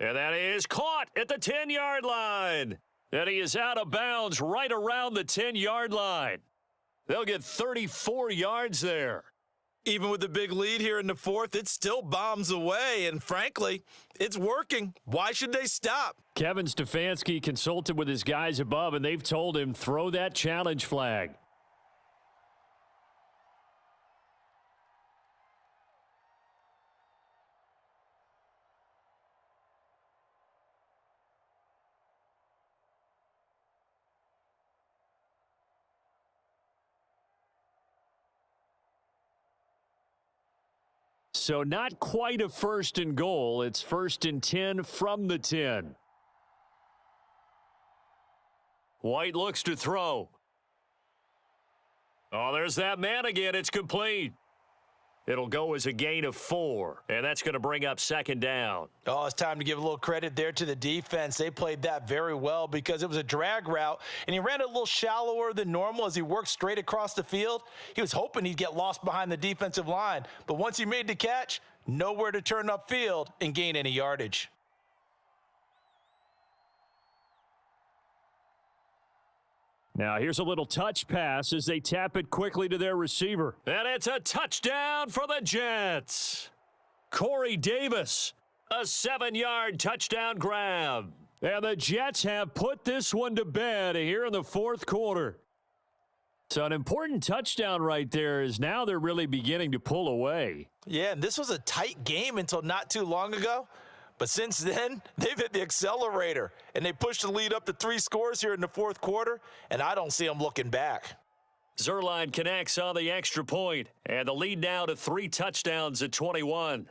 Speaker 1: And that is caught at the 10-yard line. And he is out of bounds right around the 10-yard line. They'll get 34 yards there.
Speaker 2: Even with the big lead here in the fourth, it still bombs away. And frankly, it's working. Why should they stop?
Speaker 1: Kevin Stefanski consulted with his guys above, and they've told him, throw that challenge flag. So not quite a first and goal. It's first and 10 from the 10. White looks to throw. Oh, there's that man again. It's complete. It'll go as a gain of 4, and that's going to bring up second down.
Speaker 2: Oh, it's time to give a little credit there to the defense. They played that very well because it was a drag route, and he ran a little shallower than normal as he worked straight across the field. He was hoping he'd get lost behind the defensive line, but once he made the catch, nowhere to turn upfield and gain any yardage.
Speaker 1: Now here's a little touch pass as they tap it quickly to their receiver. And it's a touchdown for the Jets. Corey Davis, a 7-yard touchdown grab. And the Jets have put this one to bed here in the fourth quarter. So an important touchdown right there is now they're really beginning to pull away.
Speaker 2: Yeah, and this was a tight game until not too long ago. But since then, they've hit the accelerator, and they pushed the lead up to 3 scores here in the fourth quarter, and I don't see them looking back.
Speaker 1: Zerline connects on the extra point, and the lead now to 3 touchdowns at 21.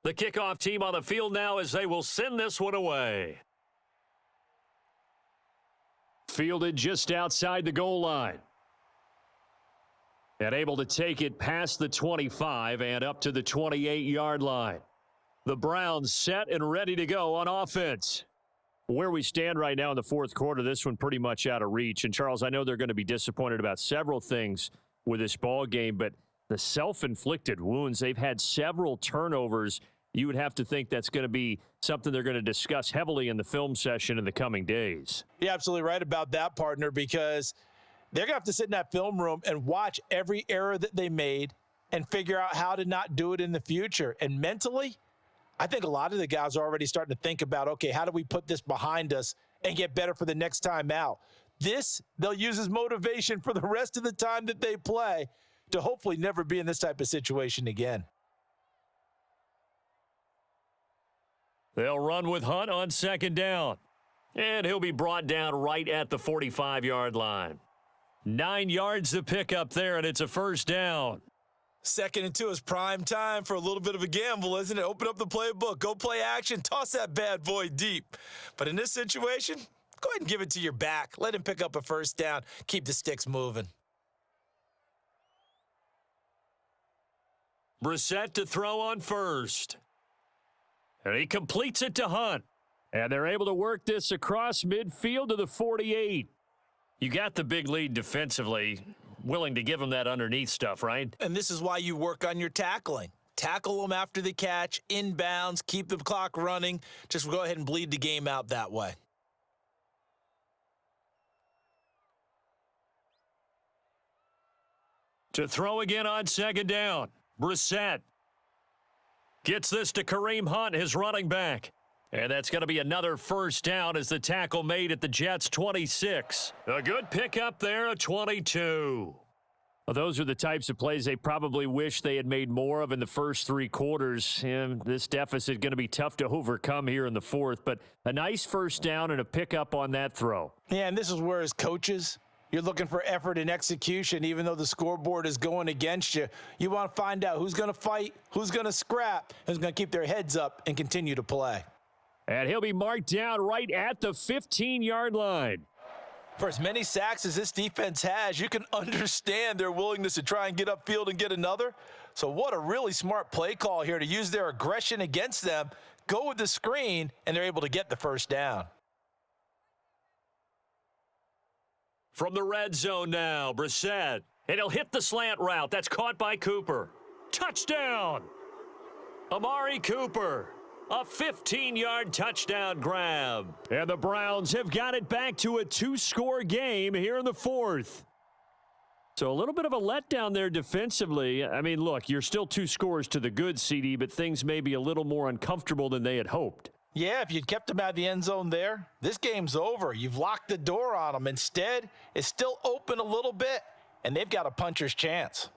Speaker 1: The kickoff team on the field now as they will send this one away. Fielded just outside the goal line. And able to take it past the 25 and up to the 28-yard line. The Browns set and ready to go on offense. Where we stand right now in the fourth quarter, this one pretty much out of reach. And, Charles, I know they're going to be disappointed about several things with this ball game, but the self-inflicted wounds, they've had several turnovers. You would have to think that's going to be something they're going to discuss heavily in the film session in the coming days.
Speaker 2: You're absolutely right about that, partner, because they're going to have to sit in that film room and watch every error that they made and figure out how to not do it in the future. And mentally, I think a lot of the guys are already starting to think about, okay, how do we put this behind us and get better for the next time out? This, they'll use as motivation for the rest of the time that they play to hopefully never be in this type of situation again.
Speaker 1: They'll run with Hunt on second down. And he'll be brought down right at the 45-yard line. 9 yards to pick up there, and it's a first down.
Speaker 2: 2nd and 2 is prime time for a little bit of a gamble, isn't it? Open up the playbook, go play action, toss that bad boy deep. But in this situation, go ahead and give it to your back. Let him pick up a first down. Keep the sticks moving.
Speaker 1: Brissett to throw on first. And he completes it to Hunt. And they're able to work this across midfield to the 48. You got the big lead defensively, willing to give them that underneath stuff, right?
Speaker 2: And this is why you work on your tackling. Tackle them after the catch, inbounds, keep the clock running. Just go ahead and bleed the game out that way.
Speaker 1: To throw again on second down. Brissett gets this to Kareem Hunt, his running back. And that's going to be another first down as the tackle made at the Jets' 26. A good pickup there, a 22. Well, those are the types of plays they probably wish they had made more of in the first 3 quarters. And this deficit going to be tough to overcome here in the fourth. But a nice first down and a pickup on that throw.
Speaker 2: Yeah, and this is where as coaches, you're looking for effort and execution, even though the scoreboard is going against you. You want to find out who's going to fight, who's going to scrap, who's going to keep their heads up and continue to play.
Speaker 1: And he'll be marked down right at the 15-yard line.
Speaker 2: For as many sacks as this defense has, you can understand their willingness to try and get upfield and get another. So what a really smart play call here to use their aggression against them, go with the screen, and they're able to get the first down.
Speaker 1: From the red zone now, Brissett. And he'll hit the slant route. That's caught by Cooper. Touchdown! Amari Cooper. A 15-yard touchdown grab. And the Browns have got it back to a 2-score game here in the fourth. So a little bit of a letdown there defensively. I mean, look, you're still 2 scores to the good, CD, but things may be a little more uncomfortable than they had hoped.
Speaker 2: Yeah, if you'd kept them out of the end zone there, this game's over. You've locked the door on them. Instead, it's still open a little bit, and they've got a puncher's chance.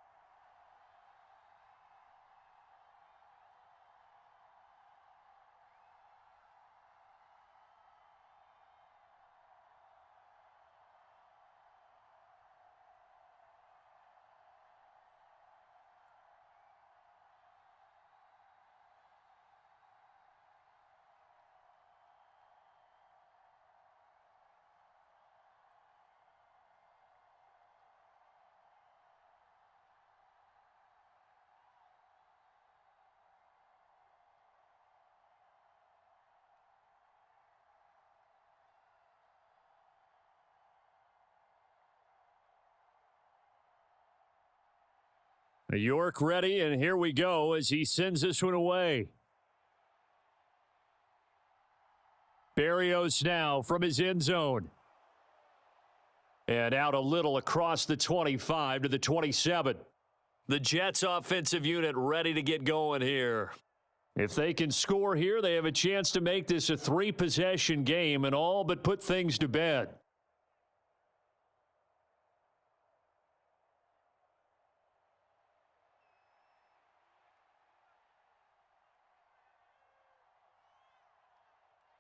Speaker 1: York ready, and here we go as he sends this one away. Berrios now from his end zone. And out a little across the 25 to the 27. The Jets offensive unit ready to get going here. If they can score here, they have a chance to make this a 3-possession game and all but put things to bed.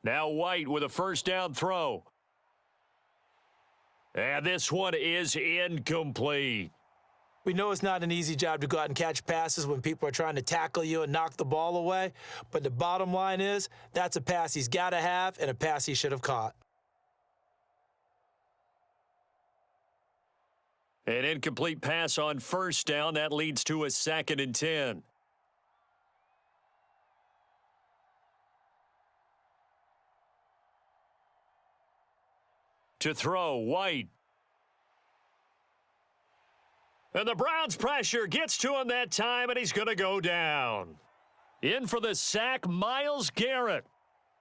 Speaker 1: Now White with a first down throw. And this one is incomplete.
Speaker 2: We know it's not an easy job to go out and catch passes when people are trying to tackle you and knock the ball away. But the bottom line is that's a pass he's got to have and a pass he should have caught.
Speaker 1: An incomplete pass on first down. That leads to a 2nd and 10. To throw, White. And the Browns' pressure gets to him that time, and he's going to go down. In for the sack, Myles Garrett.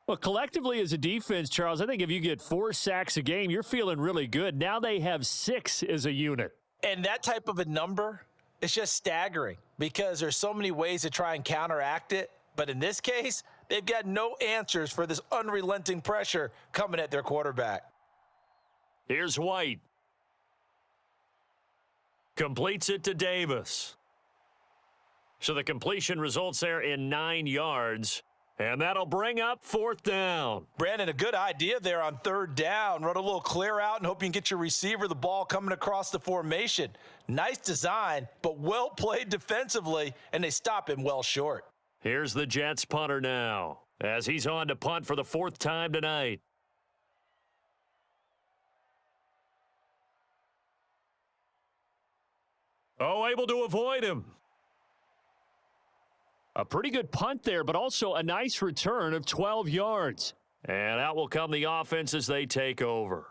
Speaker 1: Well, collectively as a defense, Charles, I think if you get 4 sacks a game, you're feeling really good. Now they have 6 as a unit.
Speaker 2: And that type of a number is just staggering because there's so many ways to try and counteract it. But in this case, they've got no answers for this unrelenting pressure coming at their quarterback.
Speaker 1: Here's White. Completes it to Davis. So the completion results there in 9 yards. And that'll bring up 4th down.
Speaker 2: Brandon, a good idea there on 3rd down. Run a little clear out and hope you can get your receiver the ball coming across the formation. Nice design, but well played defensively, and they stop him well short.
Speaker 1: Here's the Jets punter now as he's on to punt for the 4th time tonight. Oh, able to avoid him. A pretty good punt there, but also a nice return of 12 yards. And out will come the offense as they take over.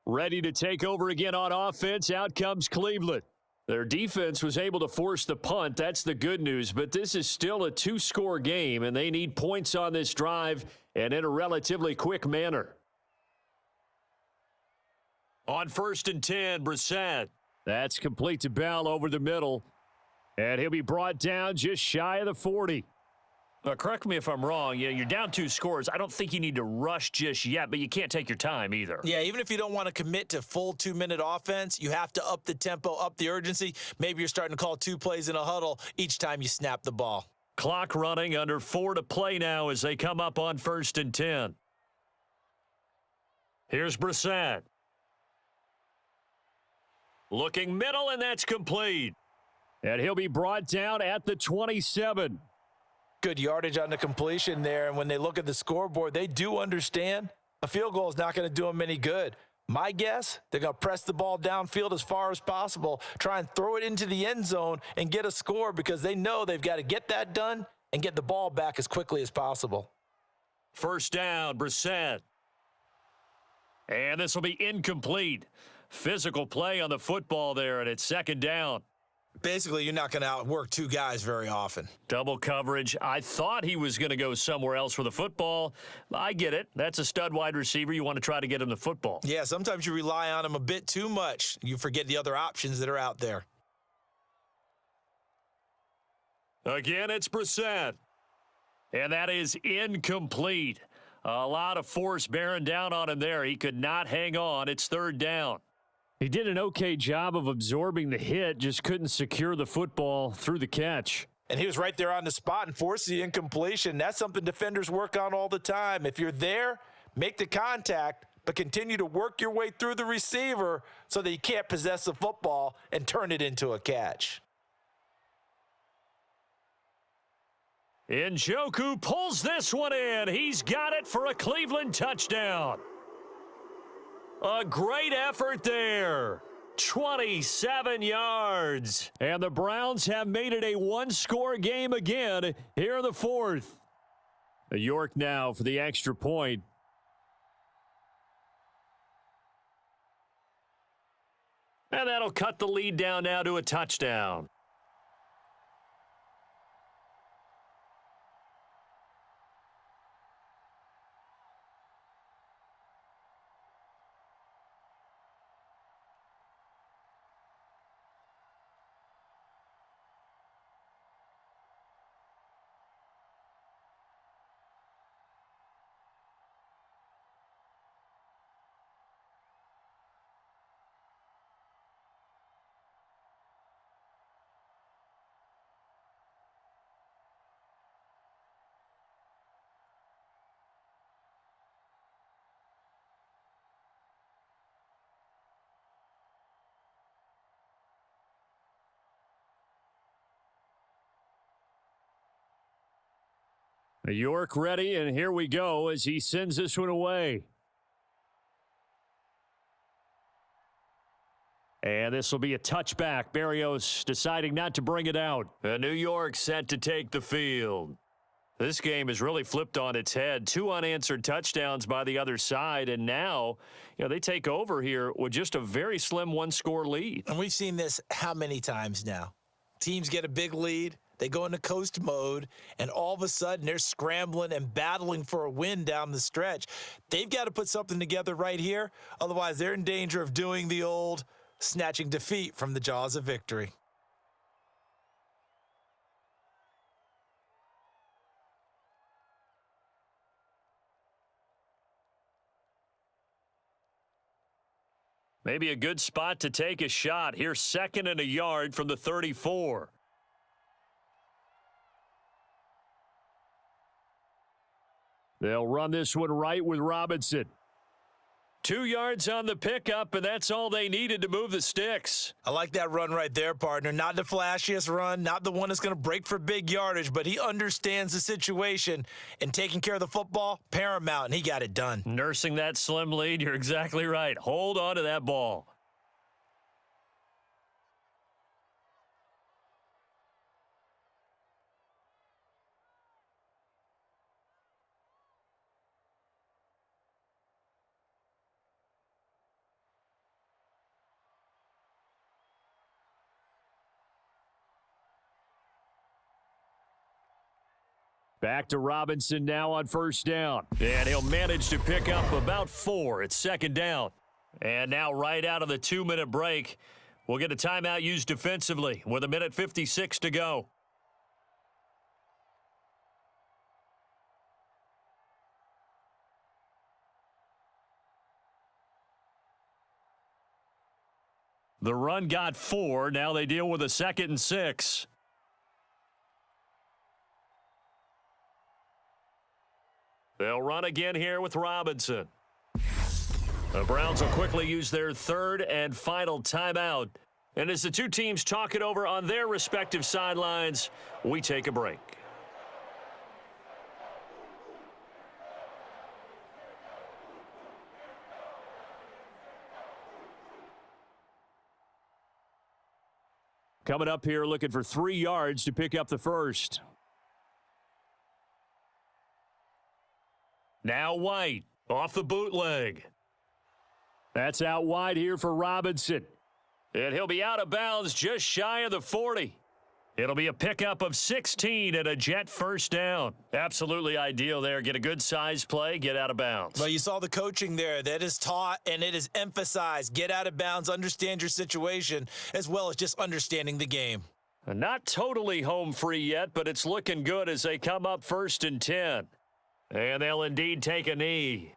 Speaker 1: Ready to take over again on offense, out comes Cleveland. Their defense was able to force the punt. That's the good news, but this is still a 2-score game, and they need points on this drive and in a relatively quick manner. On 1st and 10, Brissett. That's complete to Bell over the middle. And he'll be brought down just shy of the 40. Correct me if I'm wrong. You're down 2 scores. I don't think you need to rush just yet, but you can't take your time either.
Speaker 2: Yeah, even if you don't want to commit to full 2-minute offense, you have to up the tempo, up the urgency. Maybe you're starting to call 2 plays in a huddle each time you snap the ball.
Speaker 1: Clock running, under 4 to play now as they come up on 1st and 10. Here's Brissett. Looking middle, and that's complete. And he'll be brought down at the 27.
Speaker 2: Good yardage on the completion there, and when they look at the scoreboard, they do understand a field goal is not going to do them any good. My guess, they're going to press the ball downfield as far as possible, try and throw it into the end zone and get a score because they know they've got to get that done and get the ball back as quickly as possible.
Speaker 1: First down, Brissett. And this will be incomplete. Physical play on the football there, and it's 2nd down.
Speaker 2: Basically, you're not going to outwork 2 guys very often.
Speaker 1: Double coverage. I thought he was going to go somewhere else for the football. I get it. That's a stud wide receiver. You want to try to get him the football.
Speaker 2: Yeah, sometimes you rely on him a bit too much. You forget the other options that are out there.
Speaker 1: Again, it's Brissett. And that is incomplete. A lot of force bearing down on him there. He could not hang on. It's 3rd down. He did an okay job of absorbing the hit, just couldn't secure the football through the catch.
Speaker 2: And he was right there on the spot and forced the incompletion. That's something defenders work on all the time. If you're there, make the contact, but continue to work your way through the receiver so that you can't possess the football and turn it into a catch.
Speaker 1: Njoku pulls this one in. He's got it for a Cleveland touchdown. A great effort there. 27 yards. And the Browns have made it a 1-score game again here in the 4th. York now for the extra point. And that'll cut the lead down now to a touchdown. York ready, and here we go as he sends this one away. And this will be a touchback. Berrios deciding not to bring it out. New York set to take the field. This game has really flipped on its head. 2 unanswered touchdowns by the other side, and now they take over here with just a very slim one-score lead.
Speaker 2: And we've seen this how many times now? Teams get a big lead, they go into coast mode, and all of a sudden they're scrambling and battling for a win down the stretch. They've got to put something together right here, otherwise they're in danger of doing the old snatching defeat from the jaws of victory.
Speaker 1: Maybe a good spot to take a shot. Here's 2nd and a yard from the 34. They'll run this one right with Robinson. 2 yards on the pickup, and that's all they needed to move the sticks.
Speaker 2: I like that run right there, partner. Not the flashiest run, not the one that's going to break for big yardage, but he understands the situation, and taking care of the football, paramount, and he got it done.
Speaker 1: Nursing that slim lead, you're exactly right. Hold on to that ball. Back to Robinson now on 1st down. And he'll manage to pick up about 4. It's 2nd down. And now right out of the 2-minute break, we'll get a timeout used defensively with 1:56 to go. The run got 4. Now they deal with a 2nd and 6. They'll run again here with Robinson. The Browns will quickly use their 3rd and final timeout. And as the two teams talk it over on their respective sidelines, we take a break. Coming up here looking for 3 yards to pick up the first. Now White off the bootleg. That's out wide here for Robinson. And he'll be out of bounds just shy of the 40. It'll be a pickup of 16 and a Jet 1st down. Absolutely ideal there. Get a good size play, get out of bounds.
Speaker 2: Well, you saw the coaching there. That is taught and it is emphasized. Get out of bounds, understand your situation, as well as just understanding the game.
Speaker 1: Not totally home free yet, but it's looking good as they come up 1st and 10. And they'll indeed take a knee.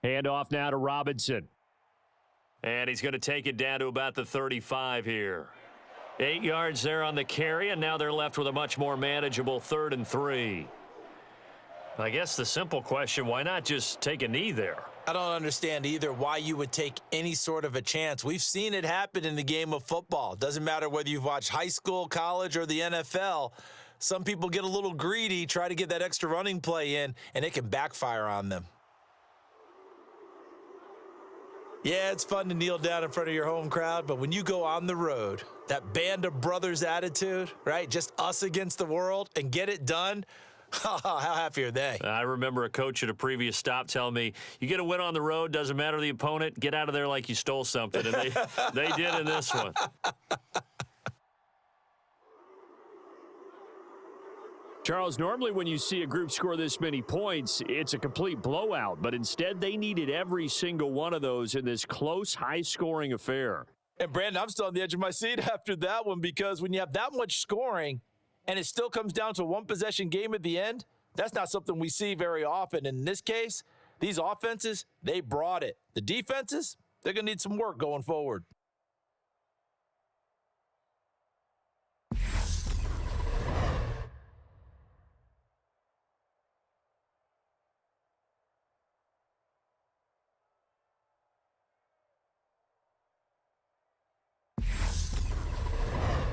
Speaker 1: Handoff now to Robinson. And he's going to take it down to about the 35 here. 8 yards there on the carry, and now they're left with a much more manageable 3rd and 3. I guess the simple question, why not just take a knee there?
Speaker 2: I don't understand either why you would take any sort of a chance. We've seen it happen in the game of football. Doesn't matter whether you've watched high school, college, or the NFL. Some people get a little greedy, try to get that extra running play in, and it can backfire on them. Yeah, it's fun to kneel down in front of your home crowd, but when you go on the road, that band of brothers attitude, right? Just us against the world and get it done. How happy are they?
Speaker 1: I remember a coach at a previous stop telling me, you get a win on the road, doesn't matter the opponent, get out of there like you stole something. And they did in this one. Charles, normally when you see a group score this many points, it's a complete blowout. But instead, they needed every single one of those in this close, high-scoring affair.
Speaker 2: And, Brandon, I'm still on the edge of my seat after that one because when you have that much scoring and it still comes down to a one-possession game at the end, that's not something we see very often. In this case, these offenses, they brought it. The defenses, They're going to need some work going forward.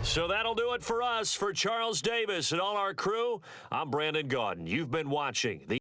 Speaker 1: So that'll do it for us. For Charles Davis and all our crew, I'm Brandon Gaudin. You've been watching the